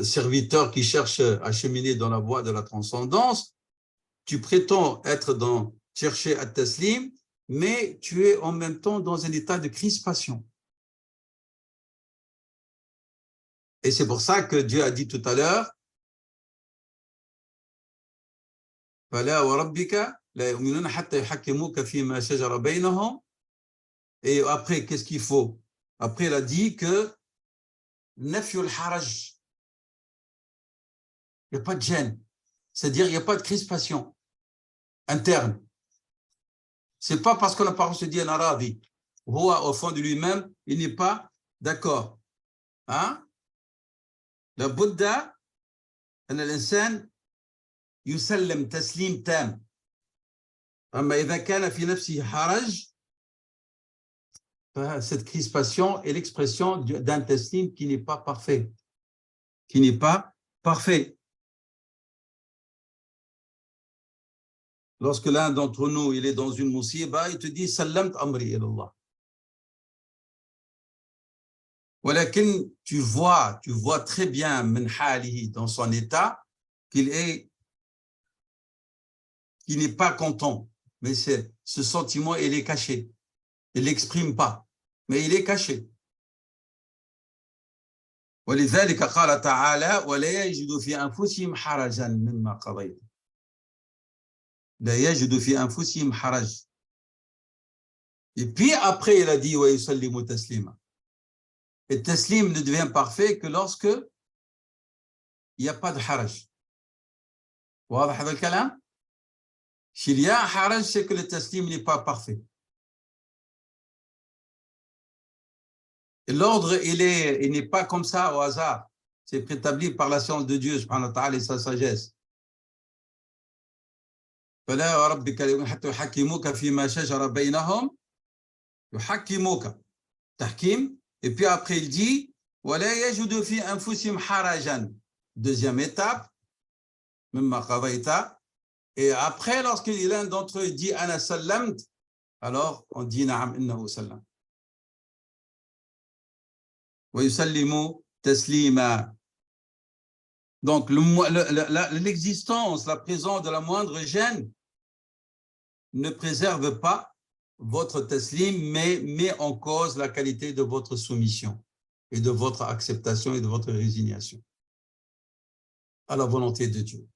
serviteurs qui cherchent à cheminer dans la voie de la transcendance, tu prétends être dans chercher at-taslim, mais tu es en même temps dans un état de crispation. Et c'est pour ça que Dieu a dit tout à l'heure, فَلَا وَرَبِّكَ لَا يُؤْمِنُونَ حَتَّى يُحَكِّمُوكَ فِي مَا شَجَرَ بَيْنَهُمْ. Et après, qu'est-ce qu'il faut? Après, il a dit que nafyul haraj, il n'y a pas de gêne, c'est-à-dire il n'y a pas de crispation interne. C'est pas parce que la parole se dit un arabi, au fond de lui-même, il n'est pas d'accord. Hein? La Bouddha, l'insan يسلم تسليم تام. أما إذا كان في نفسه حرج, cette crispation est l'expression d'un taslim qui n'est pas parfait. Qui n'est pas parfait. Lorsque l'un d'entre nous, il est dans une musiba, il te dit « Sallamt amri ilallah ». ولكن tu vois très bien min halihi, dans son état, qu'il n'est pas content. Mais ce sentiment, il est caché. Il ne l'exprime pas, mais il est caché. ولذلك قال تعالى ولا يجد في أنفسهم حرجا مما قضيت. لا يجد في أنفسهم حرج. Et puis après, il a dit ويسلموا تسليما. Et le taslim ne devient parfait que lorsque il n'y a pas de haraj. واضح هذا الكلام؟ S'il y a un haraj, c'est que le taslim n'est pas parfait. L'ordre, il n'est pas comme ça au hasard. C'est préétabli par la science de Dieu, subhanahu wa ta'ala, et sa sagesse. فلا وربك حتى يحكموك فيما شجر بينهم يحكموك تحكيم. Et puis après il dit ولا يجد في أنفسهم حرجا. Deuxième étape, مما قضيت. Et après, lorsque l'un d'entre eux dit أنا سلمت, alors on dit نعم إنه سلم. ويسلموا تسليما. Donc l'existence, la présence de la moindre gêne ne préserve pas votre taslim, mais met en cause la qualité de votre soumission et de votre acceptation et de votre résignation à la volonté de Dieu.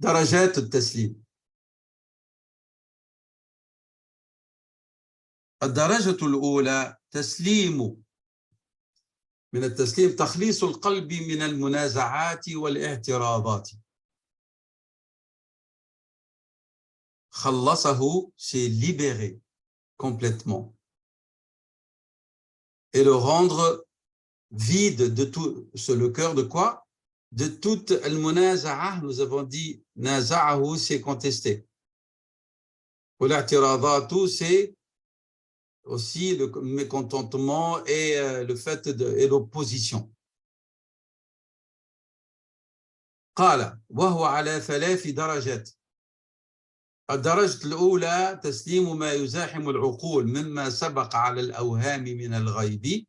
درجات التسليم. الدرجة الأولى تسليم. من التسليم تخليص القلب من المنازعات والاعتراضات. خلصه, c'est libérer complètement et le rendre vide de tout, le cœur de quoi? De toute al-munaza'a, nous avons dit, naza'ahu, c'est contester. Ou l'a'tiradatu, c'est aussi le mécontentement et le fait et l'opposition. قال وهو على 3 درجات. الدرجة الأولى تسليم ما يزاحم العقول مما سبق على الأوهام من الغيب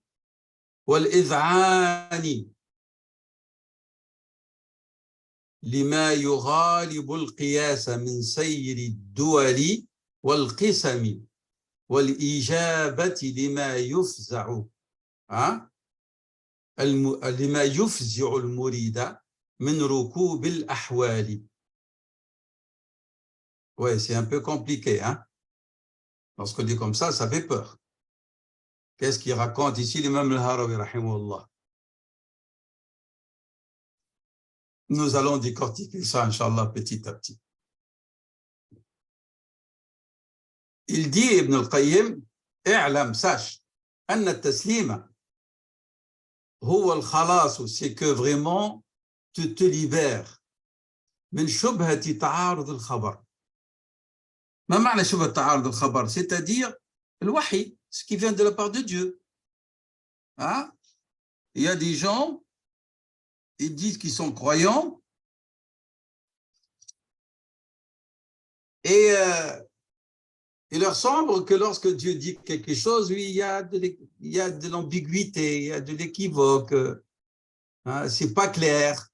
والإذعان لما يغالب القياس من سير الدول والقسم والإجابة لما يفزع لما يفزع المريد من ركوب الأحوال. Ouais, c'est un peu compliqué, hein? Lorsqu'on dit comme ça fait peur. Qu'est-ce qu'il raconte ici l'imam al-Harawi, rahimahullah? Nous allons décortiquer ça, Inch'Allah, petit à petit. Il dit, Ibn al-Qayyim, i'lam, sache, أن التسليم هو الخلاص, c'est que vraiment tu te libères من شبهة تعارض الخبر. ما معنى شبهة تعارض الخبر? C'est-à-dire le wahi, ce qui vient de la part de Dieu. Hein? Il y a des gens, ils disent qu'ils sont croyants et il leur semble que lorsque Dieu dit quelque chose, oui, il y a de l'ambiguïté, il y a de l'équivoque, hein, c'est pas clair.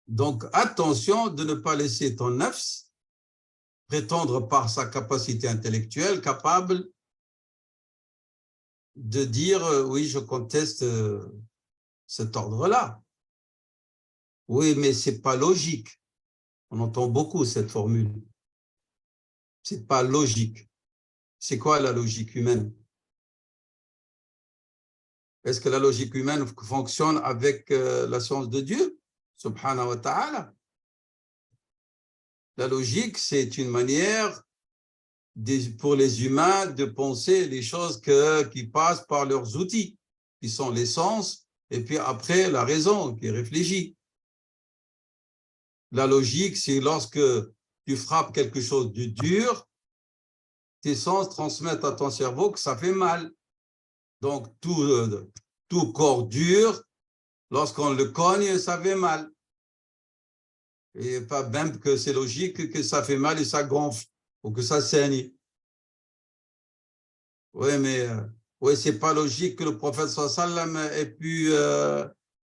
Donc, attention de ne pas laisser ton nafs prétendre par sa capacité intellectuelle capable de dire oui, je conteste cet ordre-là. Oui, mais c'est pas logique. On entend beaucoup cette formule. C'est pas logique. C'est quoi la logique humaine? Est-ce que la logique humaine fonctionne avec la science de Dieu, subhanahu wa ta'ala? La logique, c'est une manière pour les humains de penser les choses qui passent par leurs outils, qui sont les sens, et puis après la raison qui réfléchit. La logique, c'est lorsque tu frappes quelque chose de dur, tes sens transmettent à ton cerveau que ça fait mal. Donc, tout corps dur, lorsqu'on le cogne, ça fait mal. Et pas même que c'est logique que ça fait mal et ça gonfle, ou que ça saigne. Oui, mais oui, c'est pas logique que le prophète sallam ait pu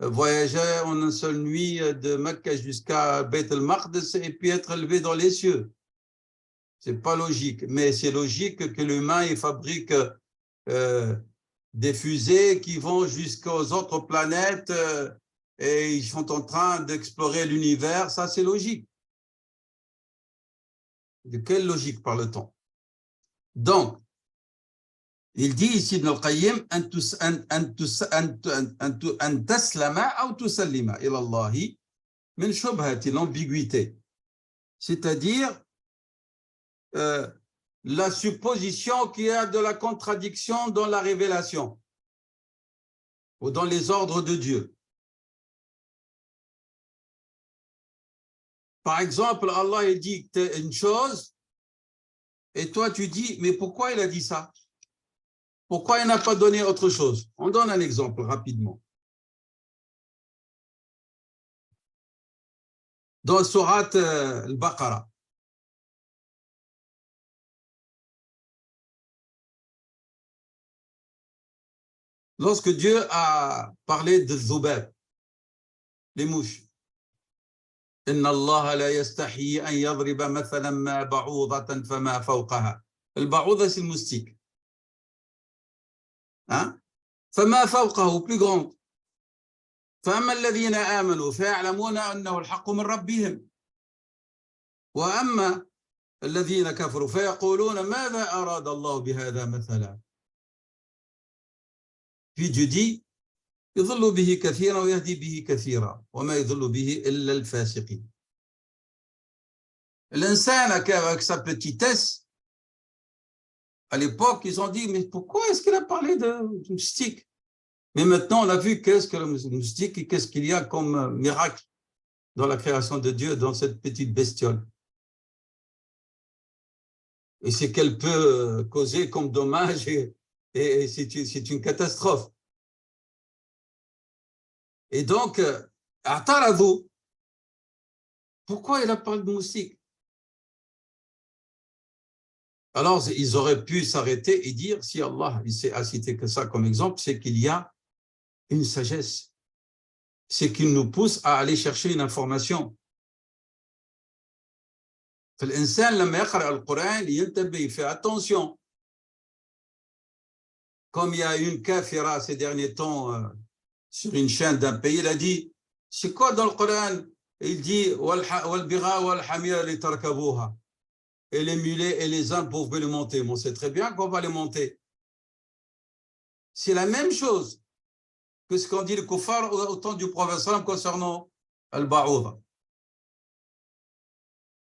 voyager en une seule nuit de Mecque jusqu'à Beit el-Maqdis et puis être élevé dans les cieux. C'est pas logique, mais c'est logique que l'humain il fabrique des fusées qui vont jusqu'aux autres planètes et ils sont en train d'explorer l'univers. Ça, c'est logique. De quelle logique parle-t-on? Donc, il dit ici Ibn al-Qayyim أن تسلم أو تسلم إلى الله من شبهة l'ambiguïté, c'est-à-dire la supposition qu'il y a de la contradiction dans la révélation ou dans les ordres de Dieu. Par exemple, Allah il dit une chose et toi tu dis mais pourquoi il a dit ça? Pourquoi il n'a pas donné autre chose? On donne un exemple rapidement. Dans Surat al-Baqarah, lorsque Dieu a parlé de Zubab, les mouches, Inna Allah la yastahi an yadriba mathalan ma ba'udatan fama fawqaha. Al-ba'uda, c'est le moustique. Hein? Fama fawqahu, plus grande. فأما الذين آمنوا فيعلمون أنه الحق من ربهم وأما الذين كفروا فيقولون ماذا أراد الله بهذا مثلا. Puis Dieu dit يضل به كثيرا ويهدي به كثيرا وما يضل به إلا الفاسقين. L'insane avec sa petitesse à l'époque, ils ont dit, mais pourquoi est-ce qu'il a parlé de moustique? Mais maintenant, on a vu qu'est-ce que le moustique et qu'est-ce qu'il y a comme miracle dans la création de Dieu, dans cette petite bestiole. Et ce qu'elle peut causer comme dommage, et c'est une catastrophe. Et donc, Ataradou, pourquoi il a parlé de moustique? Alors, ils auraient pu s'arrêter et dire, si Allah a cité que ça comme exemple, c'est qu'il y a une sagesse. C'est qu'il nous pousse à aller chercher une information. فالإنسان لما يقرأ القرآن ينتبه يفعل attention. Comme il y a une kafira ces derniers temps sur une chaîne d'un pays, il a dit, c'est quoi dans le Coran? Il dit, والبغاء والحمير لتركبوها. Et les mulets et les ânes peuvent les monter. On sait très bien qu'on va les monter. C'est la même chose que ce qu'on dit le kuffar au temps du prophète sallam concernant al-ba'udha.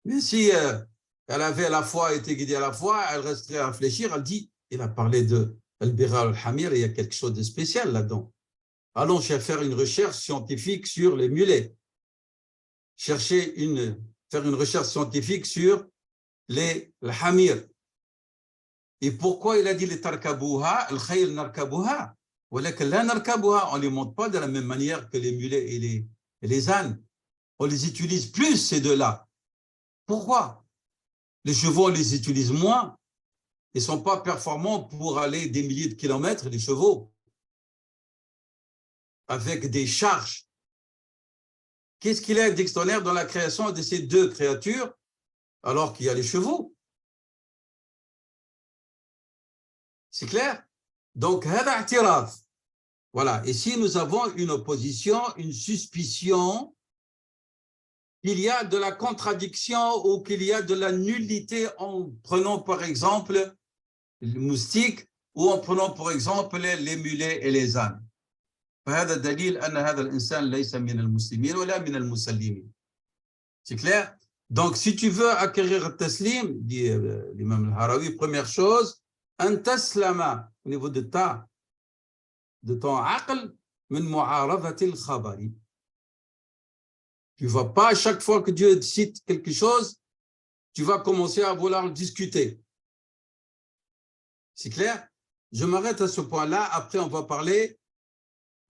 Mais si elle avait la foi, été guidée à la foi, elle resterait à réfléchir. Elle dit, il a parlé de al-bira al-hamir, il y a quelque chose de spécial là-dedans. Allons faire une recherche scientifique sur les mulets. Faire une recherche scientifique sur les hamir. Et pourquoi il a dit les tarkabouha, al khayl narkabouha, on ne les monte pas de la même manière que les mulets et les ânes. On les utilise plus, ces deux-là. Pourquoi? Les chevaux, on les utilise moins. Ils ne sont pas performants pour aller des milliers de kilomètres, les chevaux, avec des charges. Qu'est-ce qu'il y a d'extraordinaire dans la création de ces deux créatures, alors qu'il y a les chevaux? C'est clair? Donc, voilà. Ici, nous avons une opposition, une suspicion qu'il y a de la contradiction ou qu'il y a de la nullité en prenant par exemple le moustique ou en prenant par exemple les mulets et les ânes. فهذا دليل أن هذا الإنسان ليس من المسلمين ولا من المسلمين. C'est clair? Donc, si tu veux acquérir le taslim, dit l'imam al-Harawi, première chose, un taslama au niveau de ton aql, min mu'aradati al-khabari. Tu ne vas pas, à chaque fois que Dieu cite quelque chose, tu vas commencer à vouloir le discuter. C'est clair? Je m'arrête à ce point-là. Après, on va parler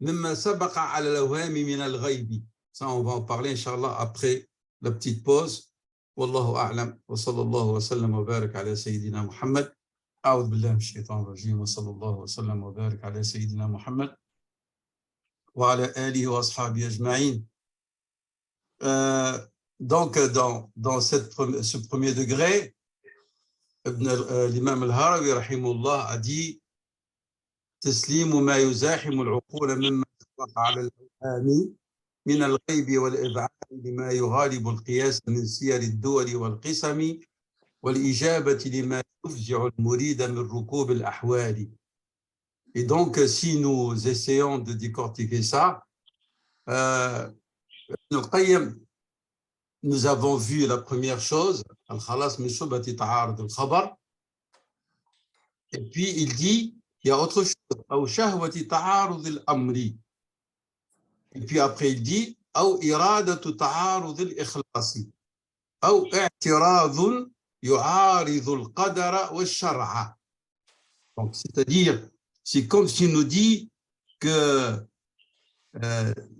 مما سبق على الأوهام من الغيب. Ça, on va en parler, Inch'Allah, après la petite pause. والله أعلم وصلى الله وسلم وبارك على سيدنا محمد. أعوذ بالله من الشيطان الرجيم وصلى الله وسلم وبارك على سيدنا محمد وعلى آله وأصحابه أجمعين. Donc, dans ce premier degré, l'imam al-Harawi, rahimahullah, a dit تسليم ما يزاحم العقول مما سبق على الأوهام من الغيب والإذعان لما يغالب القياس من سير الدول والقسم والإجابة لما يفزع المريد من ركوب الأحوال. Et donc, si nous essayons de décortiquer ça, nous avons vu la première chose, Al-Khalas min shubhati ta'arud al-khabar, et puis il dit, il y a autre chose, أو شهوة تعارض الأمر. Et puis après il dit, أو إرادة تعارض الإخلاص أو اعتراض يعارض القدر والشرع. Donc, c'est-à-dire, c'est comme s'il nous dit que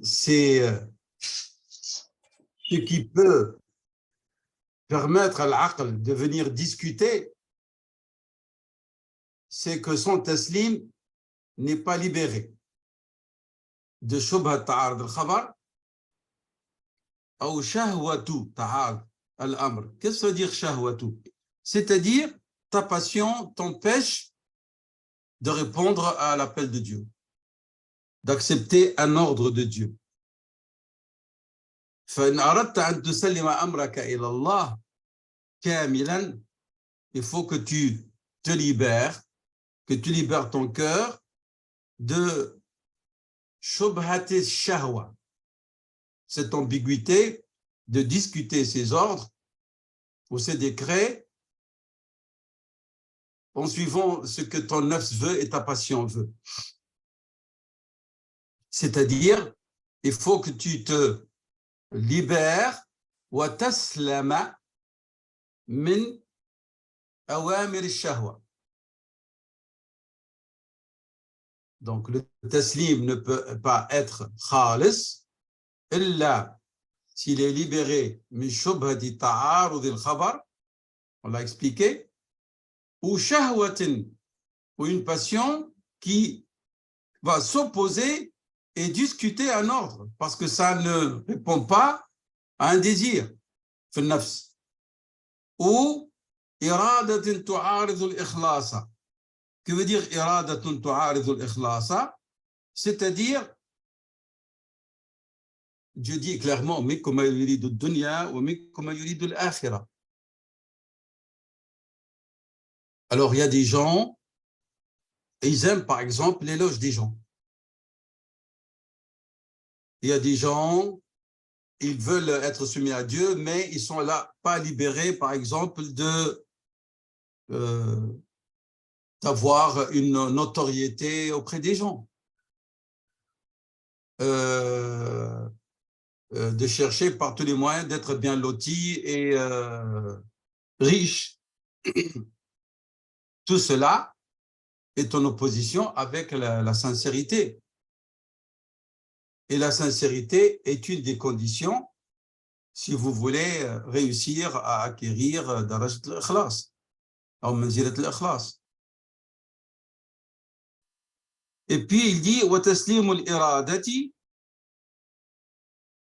c'est ce qui peut permettre à l'aql de venir discuter, c'est que son taslim n'est pas libéré de shubha ta'arud al-khabar ou shahwatu ta'arud al-amr. Qu'est-ce que ça veut dire shahwatu? C'est-à-dire, ta passion t'empêche de répondre à l'appel de Dieu, d'accepter un ordre de Dieu. فإن أردت أن تسلم أمرك إلى الله كاملا, il faut que tu te libères, que tu libères ton cœur de shubhati shahwa, cette ambiguïté de discuter ces ordres ou ces décrets en suivant ce que ton nafs veut et ta passion veut. C'est-à-dire, il faut que tu te libères wa taslama min awamir al-shahwa. Donc, le taslim ne peut pas être khalis illa s'il est libéré min shubhati ta'arud al-khabar, on l'a expliqué, ou shahwatin, ou une passion qui va s'opposer et discuter un ordre, parce que ça ne répond pas à un désir, fi nafs, ou iradatin tu'arid al-ikhlasa. Que veut dire iradatun tu'arid al-ikhlasa? C'est-à-dire, Dieu dit clairement, mikuma yuridu ad-dunya wa mikuma yuridu al-akhirah. Alors, il y a des gens, ils aiment par exemple l'éloge des gens. Il y a des gens, ils veulent être soumis à Dieu, mais ils sont là pas libérés, par exemple, d'avoir une notoriété auprès des gens. De chercher par tous les moyens d'être bien loti et riche. Tout cela est en opposition avec la sincérité. Et la sincérité est une des conditions si vous voulez réussir à acquérir darajat al-ikhlas, ou manzilat al-ikhlas. Et puis il dit wa taslimu al-iradati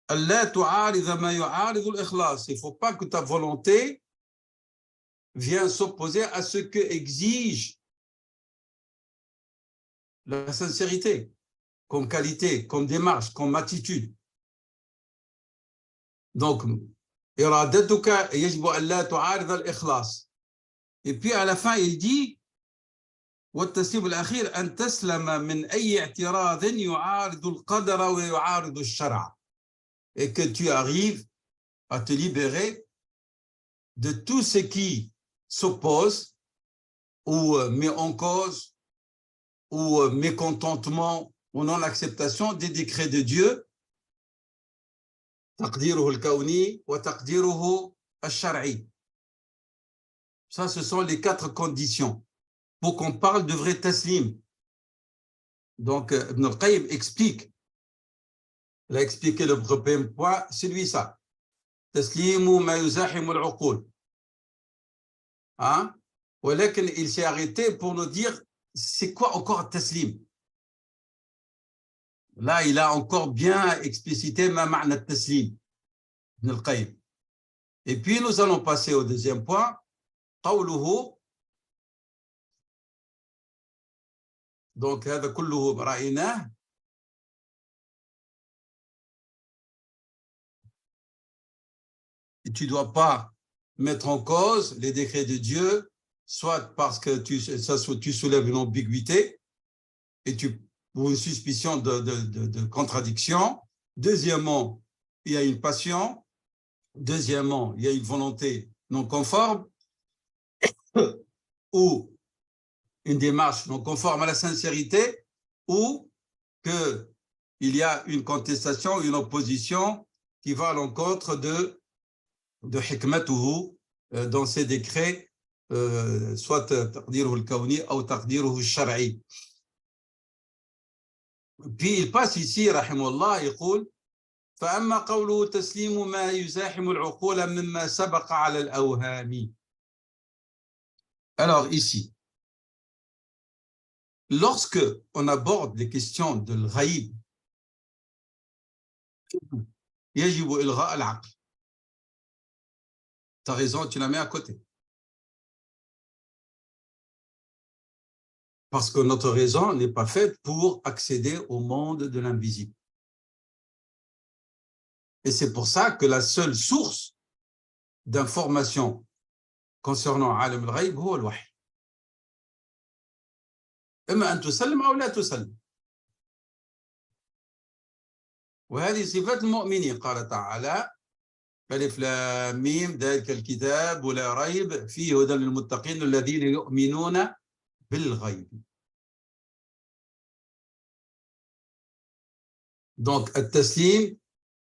alla tu'arid ma yu'arid al-ikhlas. Il ne faut pas que ta volonté vienne s'opposer à ce que exige la sincérité, comme qualité, comme démarche, comme attitude. Donc, iradatuka yajibu an la tu'arid al-ikhlas. Et puis à la fin, il dit والتسليم الأخير أن تسلم من أي اعتراض يعارض القدر ويعارض الشرع. Et que tu arrives à te libérer de tout ce qui s'oppose ou met en cause ou mécontentement ou non-acceptation des décrets de Dieu, تقديره الكوني وتقديره الشرعي. Ça, ce sont les 4 conditions pour qu'on parle de vrai taslim. Donc, Ibn al-Qayyim explique, il a expliqué le premier point, c'est lui ça. Taslimu ma yuzahimu al-uqul. Hein? ولكن il s'est arrêté pour nous dire, c'est quoi encore taslim? Là, il a encore bien explicité ma ma'na taslim, Ibn al-Qayyim. Et puis, nous allons passer au deuxième point, قوله. Donc, هذا كله رأيناه. Et tu ne dois pas mettre en cause les décrets de Dieu, soit parce que tu soulèves une ambiguïté et ou une suspicion de contradiction. Deuxièmement, il y a une passion. Deuxièmement, il y a une volonté non conforme ou une démarche non conforme à la sincérité, ou qu'il y a une contestation, une opposition qui va à l'encontre de hikmatuhu dans ses décrets, soit taqdiruhu al-kawni ou taqdiruhu al-shar'i. Puis il passe ici, rahimahullah, il dit فأما قوله تسليم ما يزاحم العقول مما سبق على الأوهام. Alors ici, lorsque on aborde les questions de l'ghaïb, يجب إلغاء العقل. Tu as raison, tu la mets à côté. Parce que notre raison n'est pas faite pour accéder au monde de l'invisible. Et c'est pour ça que la seule source d'information concernant Alam al-Ghaib, c'est le wahy. إما أن تسلم أو لا تسلم. وهذه صفات المؤمنين. قال تعالى ألف لام ميم ذلك الكتاب ولا ريب فيه هدى للمتقين الذين يؤمنون بالغيب. Donc التسليم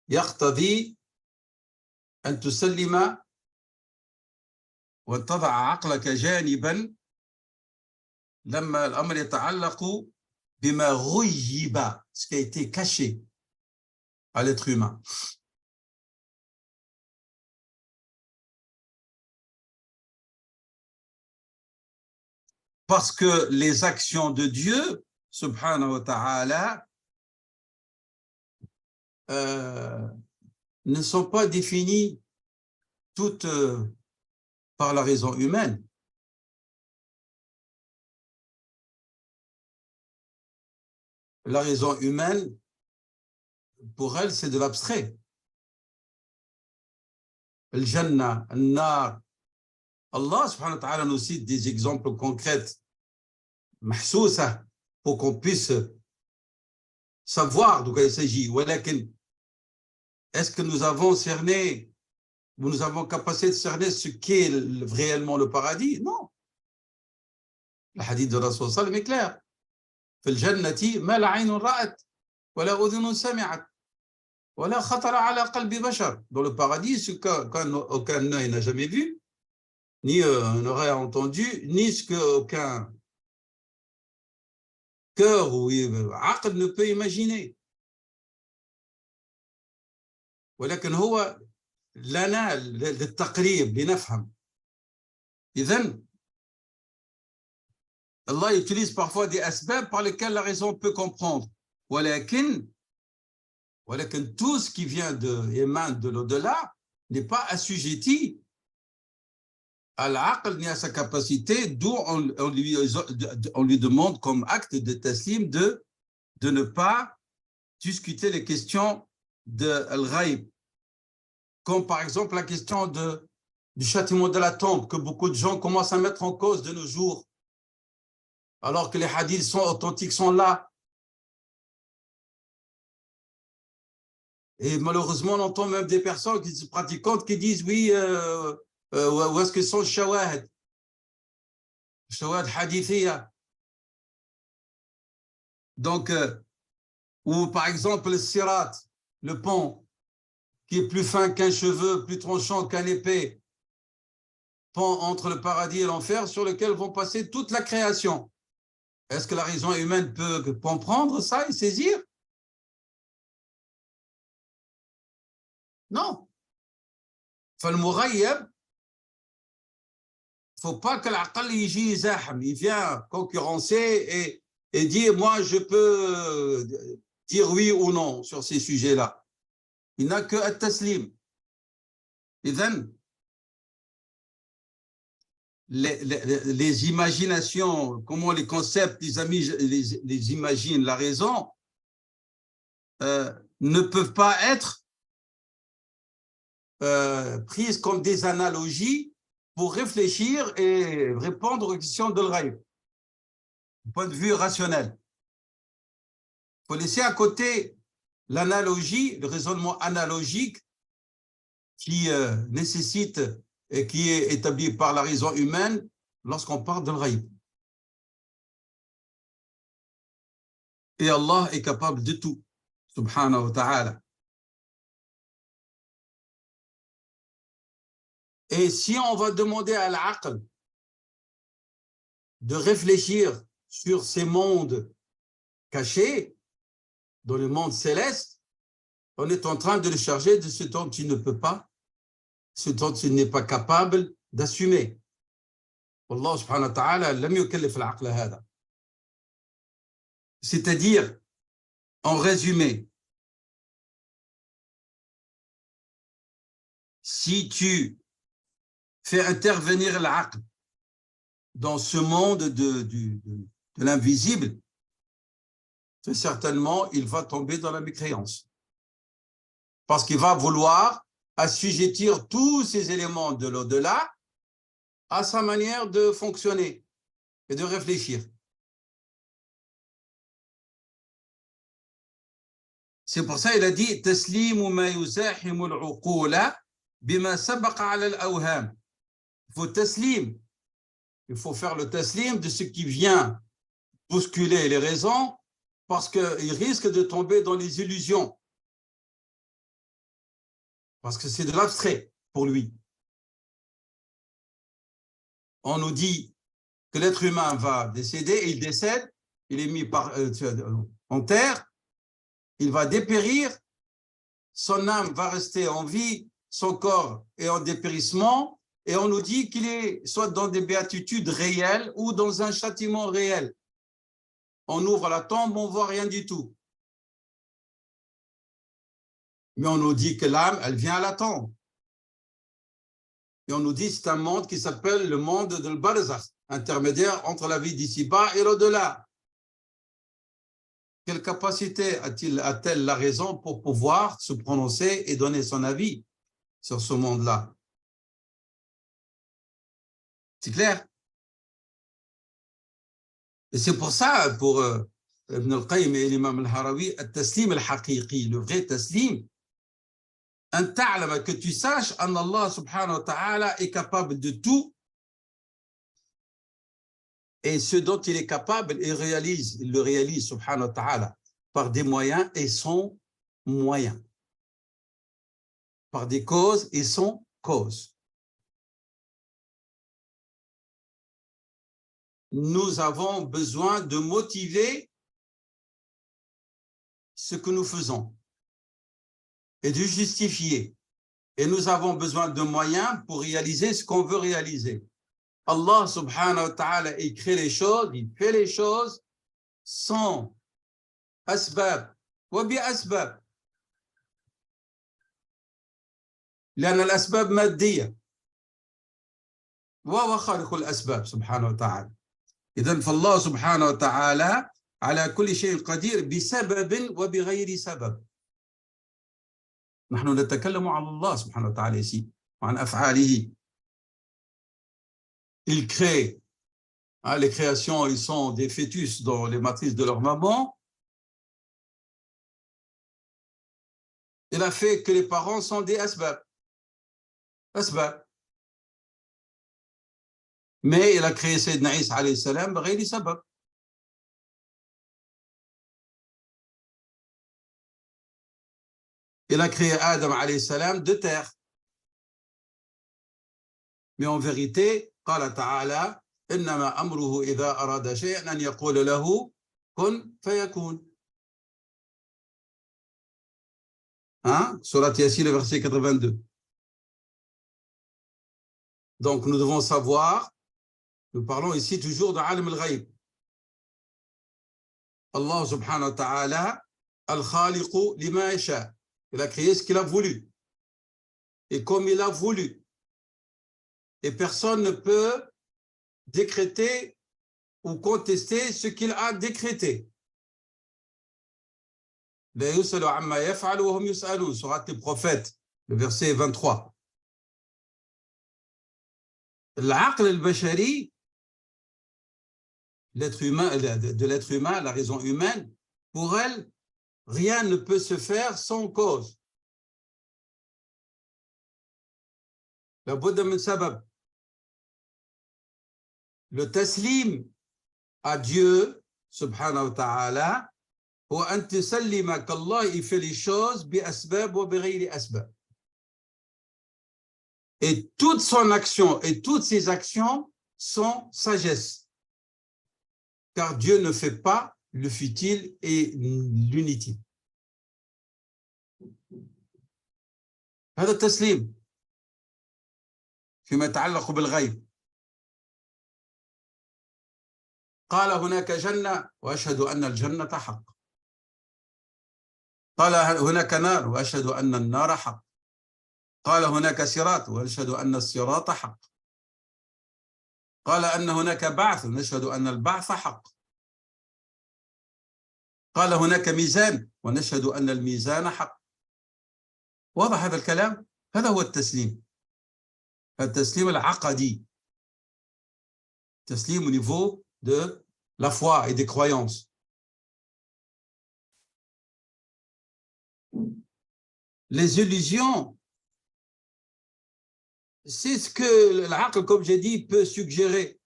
يقتضي أن تسلم وتضع عقلك جانبا لما الأمر يتعلق بما غيب, ce qui a été caché à l'être humain. Parce que les actions de Dieu, subhanahu wa ta'ala, ne sont pas définies toutes par la raison humaine. La raison humaine, pour elle, c'est de l'abstrait. Le Jannah, le Nar. Allah subhanahu wa ta'ala nous cite des exemples concrets, mahsousa, pour qu'on puisse savoir de quoi il s'agit. Est-ce que nous avons cerné, nous avons capacité de cerner ce qu'est réellement le paradis? Non. Le hadith de Rasul sallam est clair. في الجنة ما لا عين رأت ولا أذن سمعت ولا خطر على قلب بشر. Dans le paradis, ce qu'aucun œil n'a jamais vu, ni une oreille entendu, ni ce qu'aucun cœur ou عقل ne peut imaginer. ولكن هو لنا للتقريب لنفهم. إذن Allah utilise parfois des asbab par lesquels la raison peut comprendre. ولكن tout ce qui vient émane de l'au-delà n'est pas assujetti à l'aql ni à sa capacité, d'où on lui demande comme acte de taslim de ne pas discuter les questions de al-ghaib, comme par exemple la question du châtiment de la tombe, que beaucoup de gens commencent à mettre en cause de nos jours, alors que les hadiths sont authentiques, sont là. Et malheureusement, on entend même des personnes qui sont pratiquantes qui disent oui, où est-ce que sont les shawahid hadithiyya. Donc, ou par exemple le sirat, le pont, qui est plus fin qu'un cheveu, plus tranchant qu'un épée, pont entre le paradis et l'enfer, sur lequel vont passer toute la création. Est-ce que la raison humaine peut comprendre ça et saisir? Non. فالمغيب, il ne faut pas que l'aql il vient concurrencer et dire moi je peux dire oui ou non sur ces sujets-là. Il n'a que at-taslim. Idhan, les imaginations, comment les concepts, les amis les imaginent, la raison, ne peuvent pas être prises comme des analogies pour réfléchir et répondre aux questions de l'ghaib, du point de vue rationnel. Il faut laisser à côté l'analogie, le raisonnement analogique qui nécessite et qui est établi par la raison humaine lorsqu'on parle de l'ghaib. Et Allah est capable de tout, subhanahu wa ta'ala. Et si on va demander à l'aql de réfléchir sur ces mondes cachés, dans le monde céleste, on est en train de le charger de ce dont il ne peut pas, ce dont il n'est pas capable d'assumer. Allah subhanahu wa ta'ala lam yukallif al-aql hada. C'est-à-dire, en résumé, si tu fais intervenir l'aql dans ce monde de l'invisible, très certainement, il va tomber dans la mécréance. Parce qu'il va vouloir assujettir tous ces éléments de l'au-delà à sa manière de fonctionner et de réfléchir. C'est pour ça qu'il a dit « Taslimu ma yuzahimu al-uqula بما سبق على الأوهام. Il faut taslim. Il faut faire le taslim de ce qui vient bousculer les raisons parce qu'il risque de tomber dans les illusions. Parce que c'est de l'abstrait pour lui. On nous dit que l'être humain va décéder, et il décède, il est mis en terre, il va dépérir, son âme va rester en vie, son corps est en dépérissement, et on nous dit qu'il est soit dans des béatitudes réelles ou dans un châtiment réel. On ouvre la tombe, on ne voit rien du tout. Mais on nous dit que l'âme, elle vient à la tombe. Et on nous dit que c'est un monde qui s'appelle le monde de l'Barzakh, intermédiaire entre la vie d'ici-bas et l'au-delà. Quelle capacité a-t-elle la raison pour pouvoir se prononcer et donner son avis sur ce monde-là? C'est clair? Et c'est pour ça, pour Ibn al-Qayyim et l'imam al-Harawi, le taslim al-haqiqi, le vrai taslim, que tu saches qu'Allah subhanahu wa ta'ala est capable de tout, et ce dont il est capable, il le réalise subhanahu wa ta'ala par des moyens et sans moyens, par des causes et sans causes. Nous avons besoin de motiver ce que nous faisons et de justifier. Et nous avons besoin de moyens pour réaliser ce qu'on veut réaliser. Allah subhanahu wa ta'ala, il crée les choses, il fait les choses sans asbab wa bi asbab. لأن الأسباب مادية وهو خالق الأسباب سبحانه وتعالى. إذن فالله سبحانه وتعالى على كل شيء قدير بسبب وبغير سبب. نحن نتكلم عن الله سبحانه وتعالى ici وعن أفعاله. Il crée, les créations, ils sont des fœtus dans les matrices de leur maman. Il a fait que les parents sont des asbab. Asbab. Mais il a créé Sayyidina Isa alayhi salam بغير سبب. Il a créé Adam alayhi salam de terre. Mais en vérité, قال تعالى إنما أمره إذا أراد شيئا أن يقول له كن فيكون. Surat Yasin, le verset 82. Donc nous devons savoir, nous parlons ici toujours de Alim al-Ghaib. Allah subhanahu wa ta'ala, al-Khaliqu lima yasha. Il a créé ce qu'il a voulu. Et comme il a voulu. Et personne ne peut décréter ou contester ce qu'il a décrété. La yusalu amma yaf'alu wa hum yus'alun, surat les prophètes, le verset 23. L'aql al-bashari, l'être humain, de l'être humain, la raison humaine, pour elle, rien ne peut se faire sans cause. La budda min sabab. Le taslim à Dieu, subhanahu wa ta'ala, ou an tusallima qu'Allah il fait les choses bi asbab wa bi ghayri asbab. Et toute son action et toutes ses actions sont sagesse. Car Dieu ne fait pas le futile et l'inutile. هذا التسليم فيما يتعلق بالغيب. قال هناك جنة وأشهد أن الجنة حق. قال هناك نار وأشهد أن النار حق. قال هناك صراط وأشهد أن الصراط حق. قال أن هناك بعث ونشهد أن البعث حق. قال هناك ميزان ونشهد أن الميزان حق. واضح هذا الكلام؟ هذا هو التسليم. التسليم العقدي. تسليم au niveau de la foi et des croyances. Les illusions c'est ce que l'aql, comme j'ai dit, peut suggérer.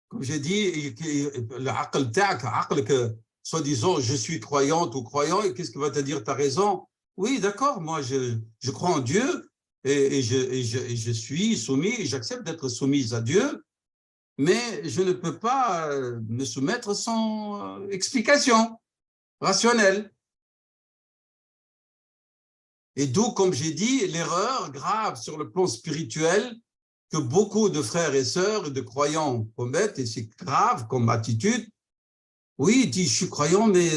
Comme j'ai dit, l'aql ta'ak, aql que, soi-disant, je suis croyante ou croyant, et qu'est-ce qu'il va te dire? Tu as raison. Oui, d'accord, moi, je crois en Dieu et je suis soumis, et j'accepte d'être soumise à Dieu, mais je ne peux pas me soumettre sans explication rationnelle. Et d'où, comme j'ai dit, l'erreur grave sur le plan spirituel que beaucoup de frères et sœurs et de croyants commettent, et c'est grave comme attitude. Oui, il dit, je suis croyant, mais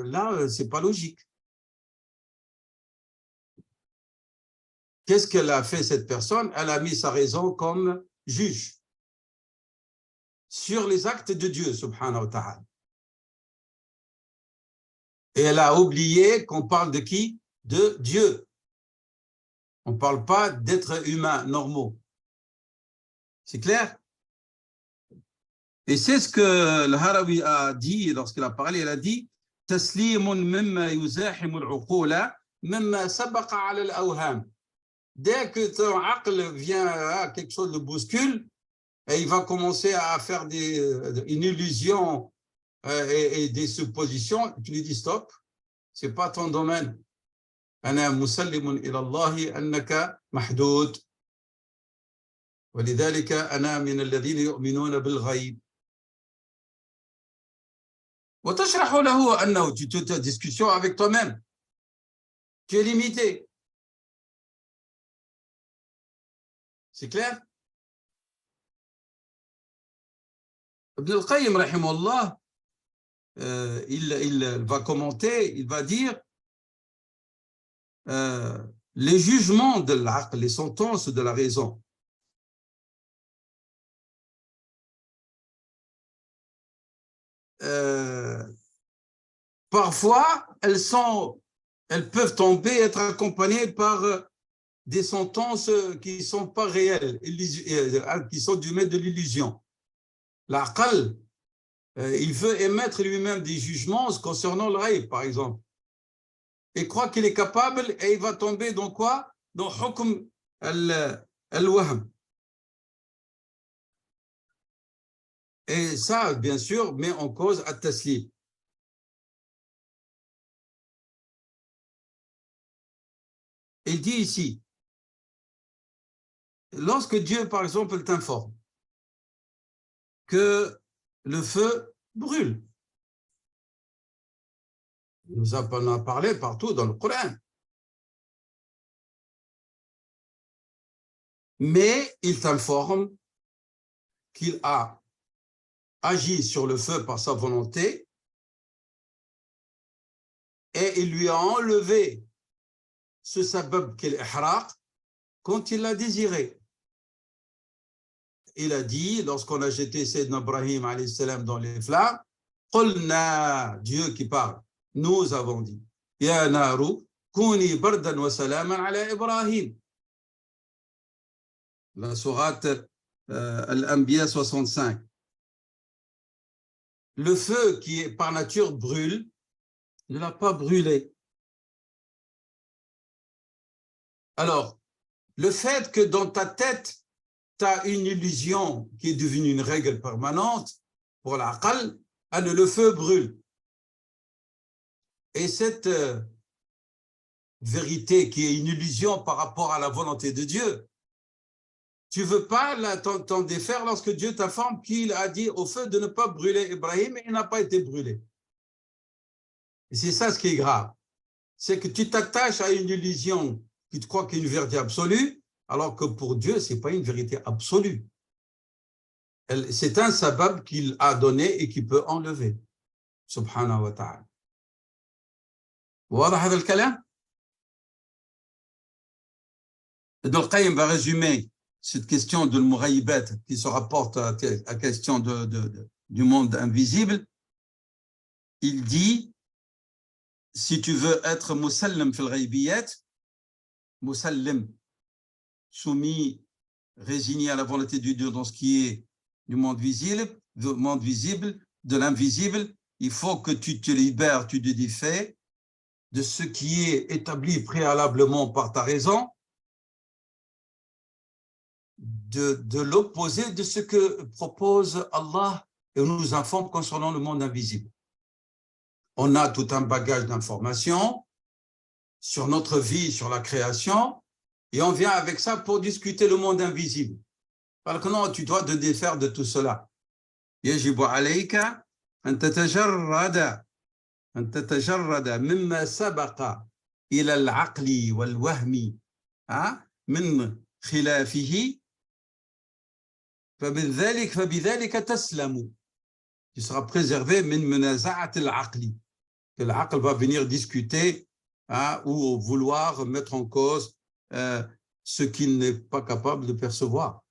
là, c'est pas logique. Qu'est-ce qu'elle a fait, cette personne? Elle a mis sa raison comme juge sur les actes de Dieu, subhanahu wa ta'ala. Et elle a oublié qu'on parle de qui? De Dieu. On ne parle pas d'êtres humains normaux. C'est clair? Et c'est ce que le Harawi a dit lorsqu'il a parlé. Il a dit تسليم مما يزاحم العقول مما سبق على الأوهام. Dès que ton aql vient à quelque chose de bouscule, et il va commencer à faire une illusion et des suppositions, tu lui dis stop, ce n'est pas ton domaine. أنا مسلم إلى الله أنك محدود ولذلك أنا من الذين يؤمنون بالغيب. وتشرح له أنه tu te discussion avec toi-même, tu es limité. C'est clair? Ibn al-Qayyim, rahimahullah, il va commenter, il va dire les jugements de l'aql, les sentences de la raison. Parfois, elles peuvent tomber, être accompagnées par des sentences qui ne sont pas réelles, qui sont du domaine de l'illusion. L'aql, il veut émettre lui-même des jugements concernant le ghaib, par exemple. Il croit qu'il est capable et il va tomber dans quoi? Dans hukm al-wahm. Et ça, bien sûr, met en cause at-taslim. Il dit ici, lorsque Dieu, par exemple, t'informe que le feu brûle, nous en avons parlé partout dans le Coran, mais il t'informe qu'il a agi sur le feu par sa volonté et il lui a enlevé ce sabab qu'est l'ihraq quand il l'a désiré. Il a dit, lorsqu'on a jeté Sayyidina Ibrahim alayhi salam dans les flammes, qulna, Dieu qui parle, nous avons dit, ya naru kuni bardan wa salaman ala Ibrahim. La sourate Al-Anbiya 65. Le feu qui par nature brûle ne l'a pas brûlé. Alors, le fait que dans ta tête, tu as une illusion qui est devenue une règle permanente pour l'aql, le feu brûle. Et cette vérité qui est une illusion par rapport à la volonté de Dieu, tu ne veux pas t'en défaire lorsque Dieu t'informe qu'il a dit au feu de ne pas brûler Ibrahim et il n'a pas été brûlé. Et c'est ça ce qui est grave. C'est que tu t'attaches à une illusion qui te croit qu'il y a une vérité absolue, alors que pour Dieu, ce n'est pas une vérité absolue. C'est un sabab qu'il a donné et qu'il peut enlever. Subhanahu wa ta'ala. واضح هذا الكلام؟ Ibn al-Qayyim va résumer cette question de l'mughayibat qui se rapporte à la question du monde invisible. Il dit, si tu veux être musallim fil ghaybiyat, musallim, soumis, résigné à la volonté de Dieu dans ce qui est du monde visible, de l'invisible, il faut que tu te libères, tu te défais de ce qui est établi préalablement par ta raison, de l'opposé de ce que propose Allah et nous informe concernant le monde invisible. On a tout un bagage d'informations sur notre vie, sur la création, et on vient avec ça pour discuter le monde invisible. Alors que non, tu dois te défaire de tout cela. يجب عليك أن تتجرد مما سبق إلى العقل والوهم من خلافه فبذلك تسلم. Tu seras préservé من منازعة العقل. Que l'aql va venir discuter ou vouloir mettre en cause ce qu'il n'est pas capable de percevoir.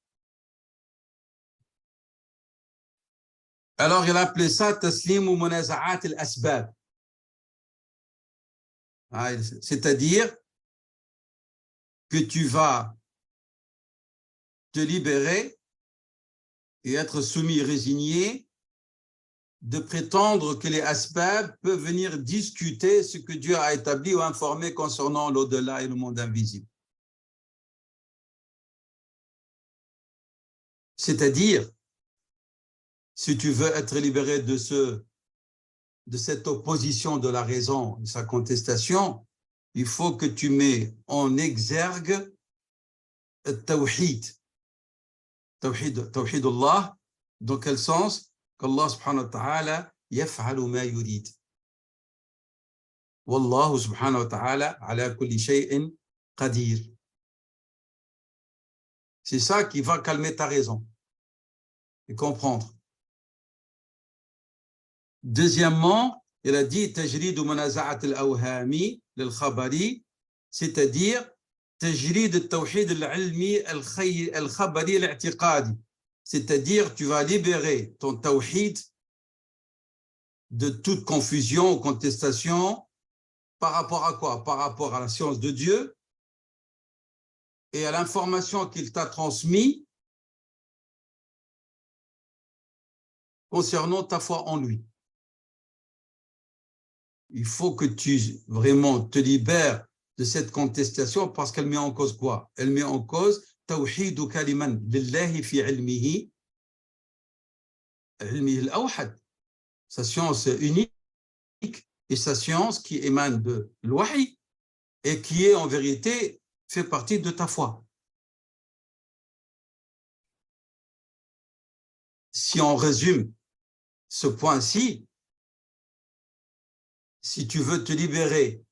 Alors, il a appelé ça taslim ou munaza'at al-asbab. C'est-à-dire que tu vas te libérer et être soumis, résigné, de prétendre que les asbab peuvent venir discuter ce que Dieu a établi ou informé concernant l'au-delà et le monde invisible. C'est-à-dire, si tu veux être libéré de cette opposition de la raison, de sa contestation, il faut que tu mets en exergue le tawhid. Tawhid Allah, dans quel sens? Qu'Allah subhanahu wa ta'ala yaf'alu ma yurid. Wallahu subhanahu wa ta'ala ala kulli shay'in qadir. C'est ça qui va calmer ta raison et comprendre. Deuxièmement, il a dit tajrid munaza'at al-awhami lil-khabari, c'est-à-dire tajrid al-tawhid al-ilmi al-khabari al-i'tiqadi. C'est-à-dire tu vas libérer ton tawhid de toute confusion ou contestation par rapport à quoi? Par rapport à la science de Dieu et à l'information qu'il t'a transmise concernant ta foi en lui. Il faut que tu vraiment te libères de cette contestation parce qu'elle met en cause quoi? Elle met en cause tawhidu kaliman lillahi fi ilmihi al-awhad, sa science unique et sa science qui émane de l'wahi et qui est en vérité fait partie de ta foi. Si on résume ce point-ci, si tu veux te libérer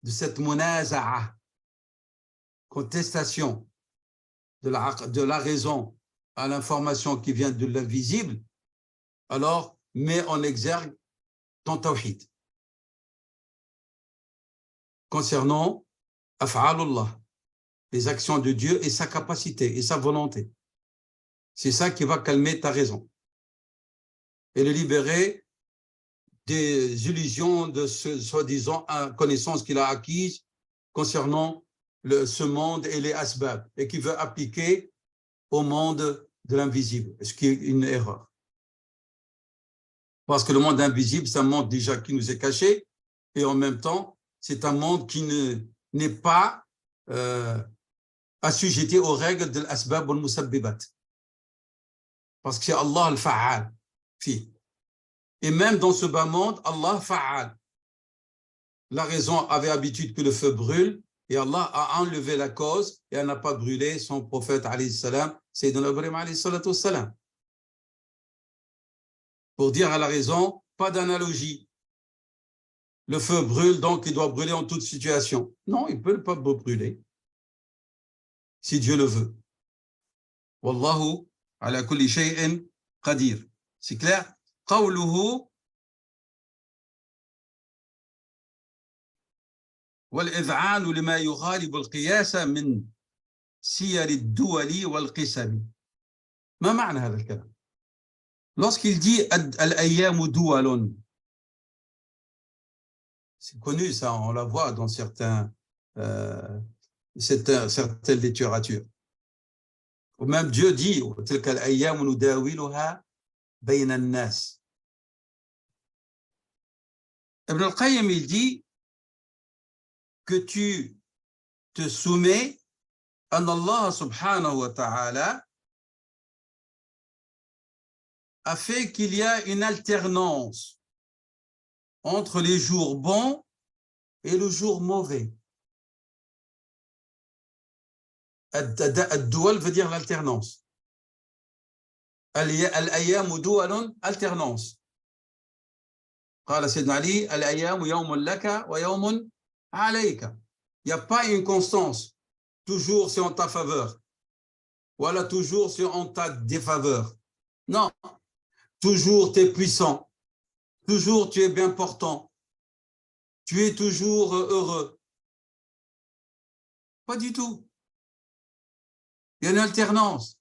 de cette munaza'a, contestation de la raison à l'information qui vient de l'invisible, alors mets en exergue ton tawhid concernant af'alullah, les actions de Dieu et sa capacité et sa volonté. C'est ça qui va calmer ta raison et le libérer des illusions de ce soi-disant connaissance qu'il a acquise concernant ce monde et les asbab et qui veut appliquer au monde de l'invisible, ce qui est une erreur. Parce que le monde invisible, c'est un monde déjà qui nous est caché et en même temps, c'est un monde qui n'est pas assujetti aux règles de l'asbab ou al-musabbibat. Parce que c'est Allah al-fa'al. Et même dans ce bas monde, Allah fa'al. La raison avait habitude que le feu brûle et Allah a enlevé la cause et elle n'a pas brûlé son prophète alayhi salam, Sayyidina Ibrahim alayhi salatu salam. Pour dire à la raison, pas d'analogie. Le feu brûle, donc il doit brûler en toute situation. Non, il ne peut pas brûler, si Dieu le veut. Wallahu ala kulli shay'in qadir. C'est clair? قوله والإذعان لما يغالب القياس من سير الدول والقسم. ما معنى هذا الكلام؟ Lorsqu'il dit الأيام دول, c'est connu ça, on la voit dans certaines littératures. Ou même Dieu dit تلك الأيام نداولها بين الناس. Ibn al-Qayyim, il dit que tu te soumets à Allah subhanahu wa ta'ala a fait qu'il y a une alternance entre les jours bons et le jour mauvais. Ad-dual veut dire l'alternance. Al-ayam dualun, alternance. قال سيدنا علي الأيام يوم لك ويوم عليك. Il n'y a pas une constance. Toujours c'est en ta faveur. Voilà, toujours c'est en ta défaveur. Non. Toujours tu es puissant. Toujours tu es bien portant. Tu es toujours heureux. Pas du tout. Il y a une alternance.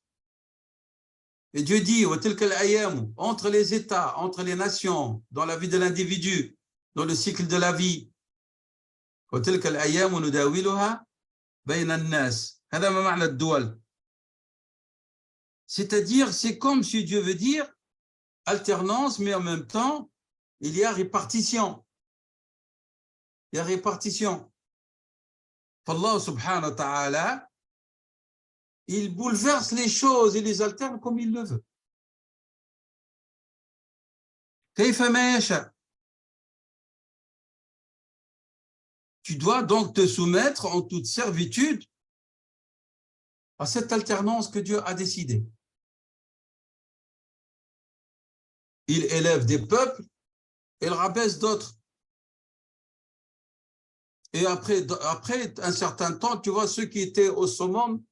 Et Dieu dit, entre les États, entre les nations, dans la vie de l'individu, dans le cycle de la vie. C'est-à-dire, c'est comme si Dieu veut dire alternance, mais en même temps, il y a répartition. Il y a répartition. Allah subhanahu wa ta'ala, il bouleverse les choses et les alterne comme il le veut. Tu dois donc te soumettre en toute servitude à cette alternance que Dieu a décidée. Il élève des peuples et il rabaisse d'autres. Et après un certain temps, tu vois, ceux qui étaient au summum,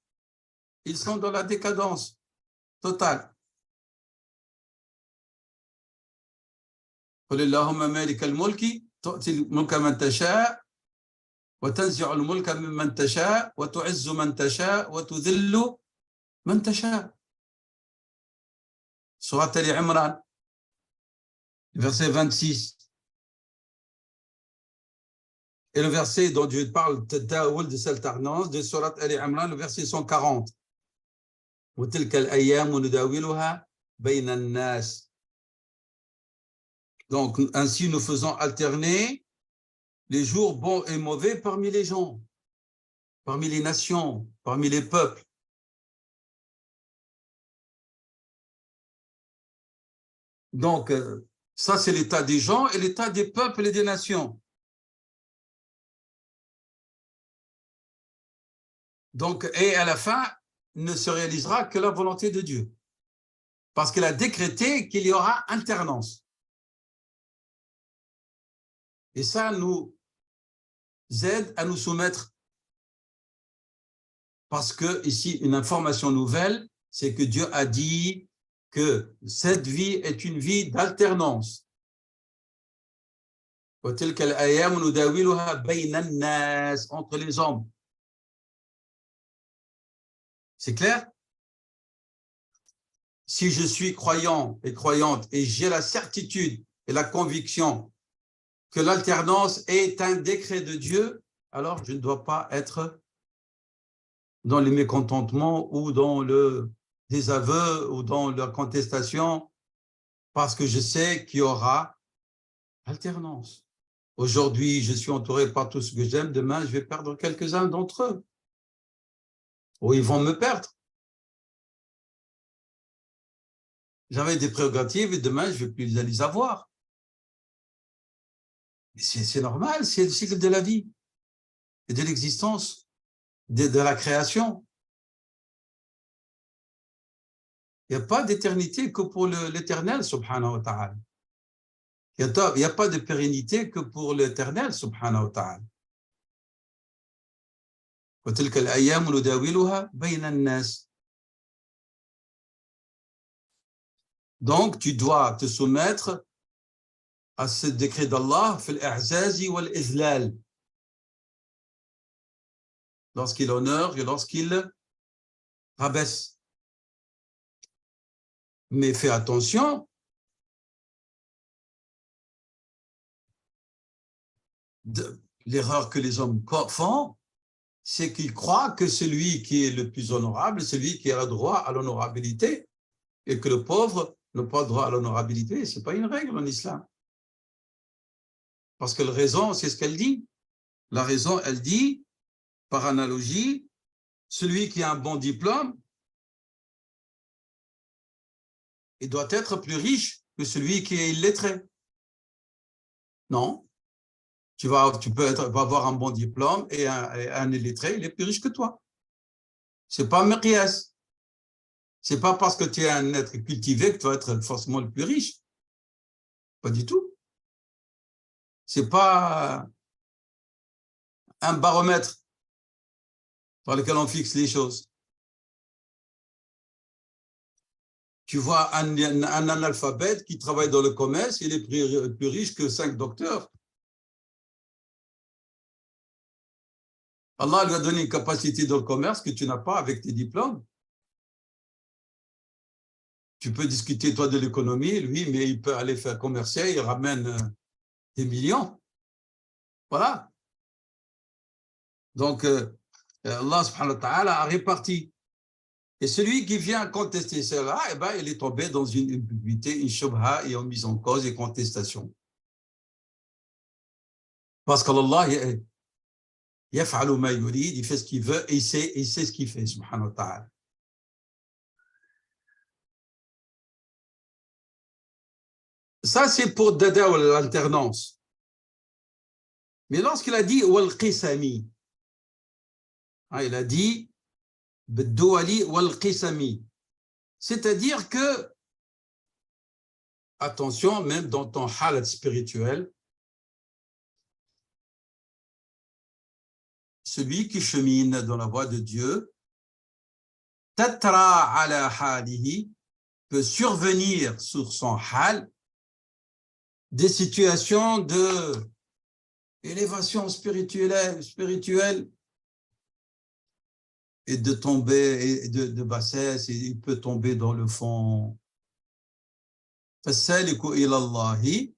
ils sont dans la décadence totale. قل اللهم مالك الملك تؤتي الملك من تشاء وتنزع الملك ممن تشاء وتعز من تشاء وتذل من تشاء. Sourate Ali Imran, verset 26. Et le verset dont Dieu parle de cette alternance de Sourate Ali Imran, le verset 140. وتلك الأيام نداولها بين الناس. Donc, ainsi, nous faisons alterner les jours bons et mauvais parmi les gens, parmi les nations, parmi les peuples. Donc, ça, c'est l'état des gens et l'état des peuples et des nations. Donc, et à la fin, ne se réalisera que la volonté de Dieu. Parce qu'il a décrété qu'il y aura alternance. Et ça nous aide à nous soumettre. Parce que, ici, une information nouvelle, c'est que Dieu a dit que cette vie est une vie d'alternance. Entre les hommes. C'est clair? Si je suis croyant et croyante et j'ai la certitude et la conviction que l'alternance est un décret de Dieu, alors je ne dois pas être dans le mécontentement ou dans le désaveu ou dans la contestation, parce que je sais qu'il y aura alternance. Aujourd'hui, je suis entouré par tout ce que j'aime, demain, je vais perdre quelques-uns d'entre eux. Ou ils vont me perdre. J'avais des prérogatives et demain, je ne vais plus les avoir. C'est normal, c'est le cycle de la vie et de l'existence, de la création. Il n'y a pas d'éternité que pour l'éternel, subhanahu wa ta'ala. Il n'y a pas de pérennité que pour l'éternel, subhanahu wa ta'ala. وتلك الأيام نداولها بين الناس. Donc, tu dois te soumettre à ce décret d'Allah, في الإعزاز والإذلال, lorsqu'il honore et lorsqu'il rabaisse. Mais fais attention, l'erreur que les hommes font, c'est qu'ils croient que celui qui est le plus honorable, celui qui a le droit à l'honorabilité, et que le pauvre n'a pas droit à l'honorabilité. Ce n'est pas une règle en islam. Parce que la raison, c'est ce qu'elle dit. La raison, elle dit, par analogie, celui qui a un bon diplôme, il doit être plus riche que celui qui est illettré. Non. Tu peux avoir un bon diplôme et un illettré, il est plus riche que toi. Ce n'est pas un miqyas. Ce n'est pas parce que tu es un être cultivé que tu vas être forcément le plus riche. Pas du tout. Ce n'est pas un baromètre par lequel on fixe les choses. Tu vois un analphabète qui travaille dans le commerce, il est plus riche que 5 docteurs. Allah lui a donné une capacité dans le commerce que tu n'as pas avec tes diplômes. Tu peux discuter, toi, de l'économie, lui, mais il peut aller faire commercer, il ramène des millions. Voilà. Donc, Allah subhanahu wa ta'ala a réparti. Et celui qui vient contester cela, eh ben, il est tombé dans une ambiguïté, une shubha et en mise en cause et contestation. Parce qu'Allah, yaf'alu ma yurid, il fait ce qu'il veut et il sait ce qu'il fait, subhanahu wa ta'ala. Ça, c'est pour Dada ou l'alternance. Mais lorsqu'il a dit wal qisami, il a dit b'douali wal qisami, c'est-à-dire que, attention, même dans ton halat spirituel, celui qui chemine dans la voie de Dieu, tatra ala halihi, peut survenir sur son hal des situations de élévation spirituelle et de tomber, et de bassesse, et il peut tomber dans le fond. فَالسَّالِكُ إِلَى اللَّهِ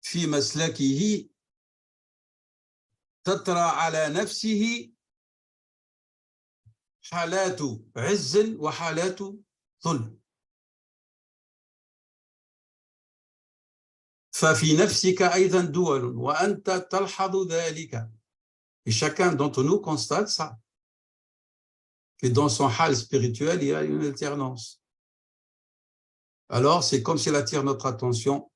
فِي مَسْلَكِهِ تَتْرَى عَلَى نَفْسِهِ حالات عز وحالات ذل ففي نفسك أيضا دول وأنت تلحظ ذلك. Et chacun d'entre nous constate ça, que dans son hal spirituel, il y a une alternance. Alors, c'est comme s'il attire notre attention.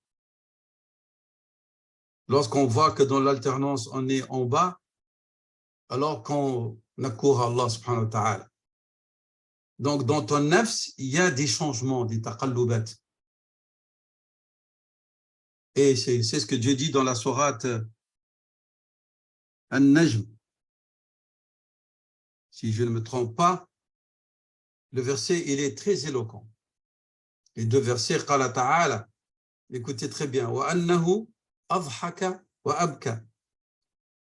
Lorsqu'on voit que dans l'alternance, on est en bas, alors qu'on accourt à Allah subhanahu wa ta'ala. Donc, dans ton nafs, il y a des changements, des taqallubat. Et c'est ce que Dieu dit dans la sourate An-Najm. Si je ne me trompe pas, le verset, il est très éloquent. Les deux versets, Qala ta'ala, écoutez très bien. Wa annahu adhaka wa abka,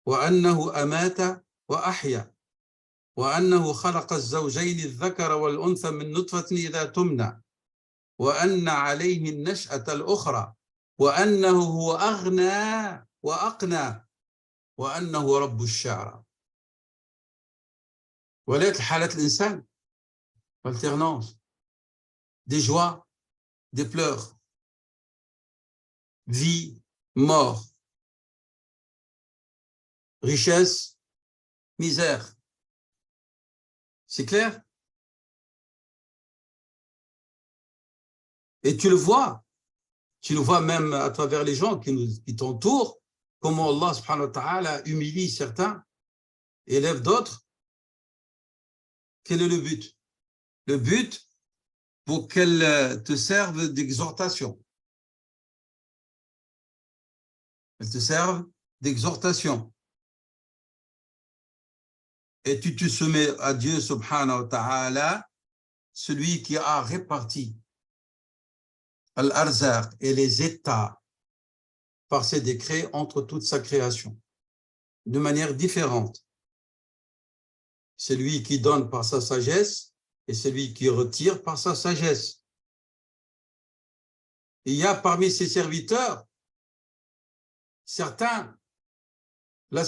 wa annahu amata wa ahya, wa annahu khalaqa az-zawjayn adh-dhakara wal-untha min nutfatin idha tumna, wa anna alayhi an-nash'ata al-ukhra, wa annahu huwa aghna wa aqna, wa annahu rabbu ash-sha'ra. ولكن حالة الإنسان alternance, des joies, des pleurs, vie, mort, richesse, misère. C'est clair? Et tu le vois même à travers les gens qui t'entourent, comment Allah subhanahu wa ta'ala humilie certains, élève d'autres. Quel est le but? Le but, pour qu'elle te serve d'exhortation. Elle te serve d'exhortation. Et tu te soumets à Dieu subhanahu wa ta'ala, celui qui a réparti al-arzaq et les états par ses décrets entre toute sa création, de manière différente. C'est lui qui donne par sa sagesse et celui qui retire par sa sagesse. Il y a parmi ses serviteurs certains, le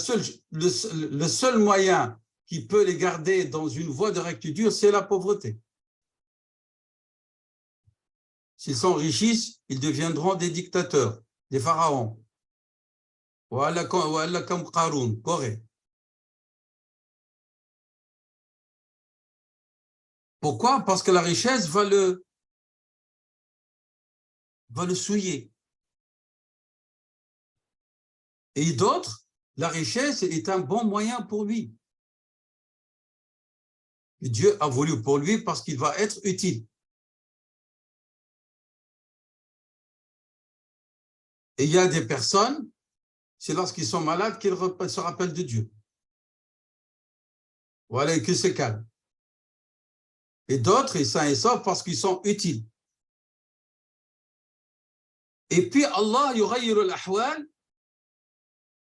seul moyen qui peut les garder dans une voie de rectitude, c'est la pauvreté. S'ils s'enrichissent, ils deviendront des dictateurs, des pharaons. ولا comme Qaroun, Corée. Pourquoi? Parce que la richesse va le souiller. Et d'autres, la richesse est un bon moyen pour lui. Et Dieu a voulu pour lui parce qu'il va être utile. Et il y a des personnes, c'est lorsqu'ils sont malades qu'ils se rappellent de Dieu. Voilà, qu'ils se calment. Et d'autres, ils s'en sortent parce qu'ils sont utiles. Et puis Allah يغير الأحوال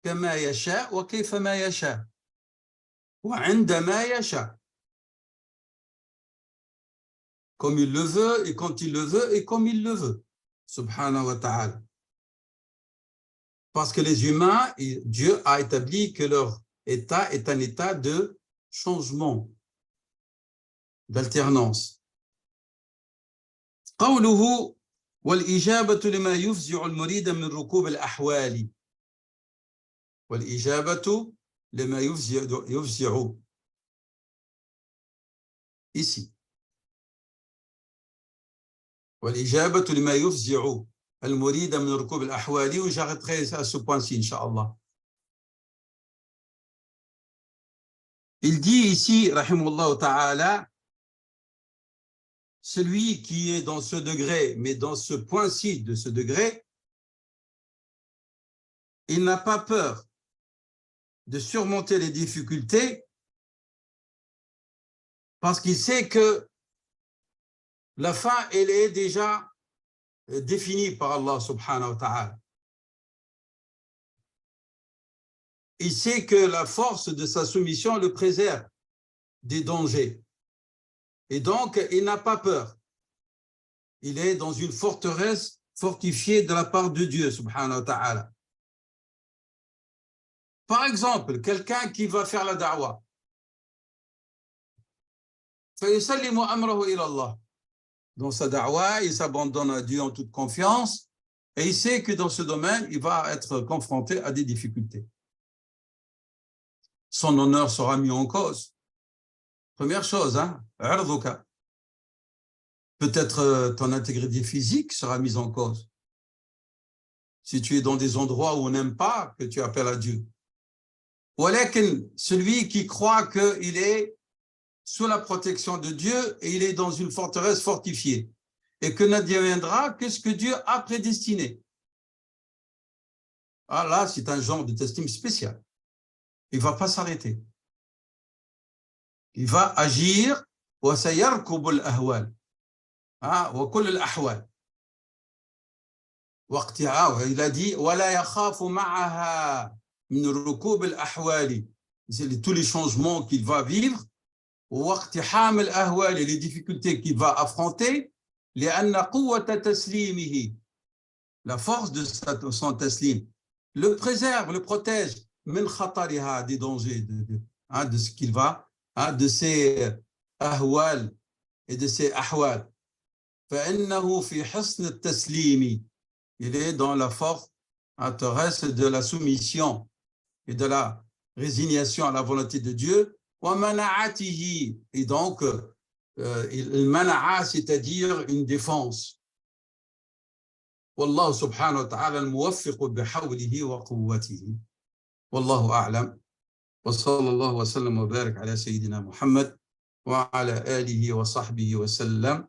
كما يشاء وكيفما يشاء وعندما يشاء. Comme il le veut et quand il le veut et comme il le veut. Subhanahu wa ta'ala. Parce que les humains, Dieu a établi que leur état est un état de changement, d'alternance. قوله والإجابة لما يفزع المريد من ركوب الأحوال. والإجابة لما يفزع. Ici. والإجابة لما يفزع المريد من ركوب الأحوال. où j'arrêterai à ce point-ci, Inch'Allah. Il dit ici, rahimahullah ta'ala, celui qui est dans ce degré, mais dans ce point-ci de ce degré, il n'a pas peur de surmonter les difficultés parce qu'il sait que la fin, elle est déjà définie par Allah subhanahu wa ta'ala. Il sait que la force de sa soumission le préserve des dangers. Et donc, il n'a pas peur. Il est dans une forteresse fortifiée de la part de Dieu subhanahu wa ta'ala. Par exemple, quelqu'un qui va faire la da'wah. فَيُسَلِّمُ أَمْرَهُ إِلَى اللَّهِ. Dans sa da'wah, il s'abandonne à Dieu en toute confiance et il sait que dans ce domaine, il va être confronté à des difficultés. Son honneur sera mis en cause. Première chose, peut-être ton intégrité physique sera mise en cause. Si tu es dans des endroits où on n'aime pas que tu appelles à Dieu. ولكن celui qui croit qu'il est sous la protection de Dieu et il est dans une forteresse fortifiée et que n'adviendra que ce que Dieu a prédestiné. Ah là, c'est un genre de estime spécial. Il ne va pas s'arrêter. Il va agir وسيركب الأهوال وكل الأحوال. Il a dit ولا يخاف معها من ركوب الأحوال. C'est tous les changements qu'il va vivre. واقتحام الأهوال, les difficultés qu'il va affronter. لأن قوة تسليمه, la force de son taslim, le préserve, le protège من خطرها, des dangers, de ce qu'il va, de ses ahwal et de ses ahwal. فإنه في حصن التسليم, il est dans la force terrestre de la soumission et de la résignation à la volonté de Dieu. ومنعته, et donc المنع, c'est-à-dire une défense. والله سبحانه وتعالى الموفق بحوله وقوته. والله أعلم. وصلى الله وسلم وبارك على سيدنا محمد وعلى آله وصحبه وسلم.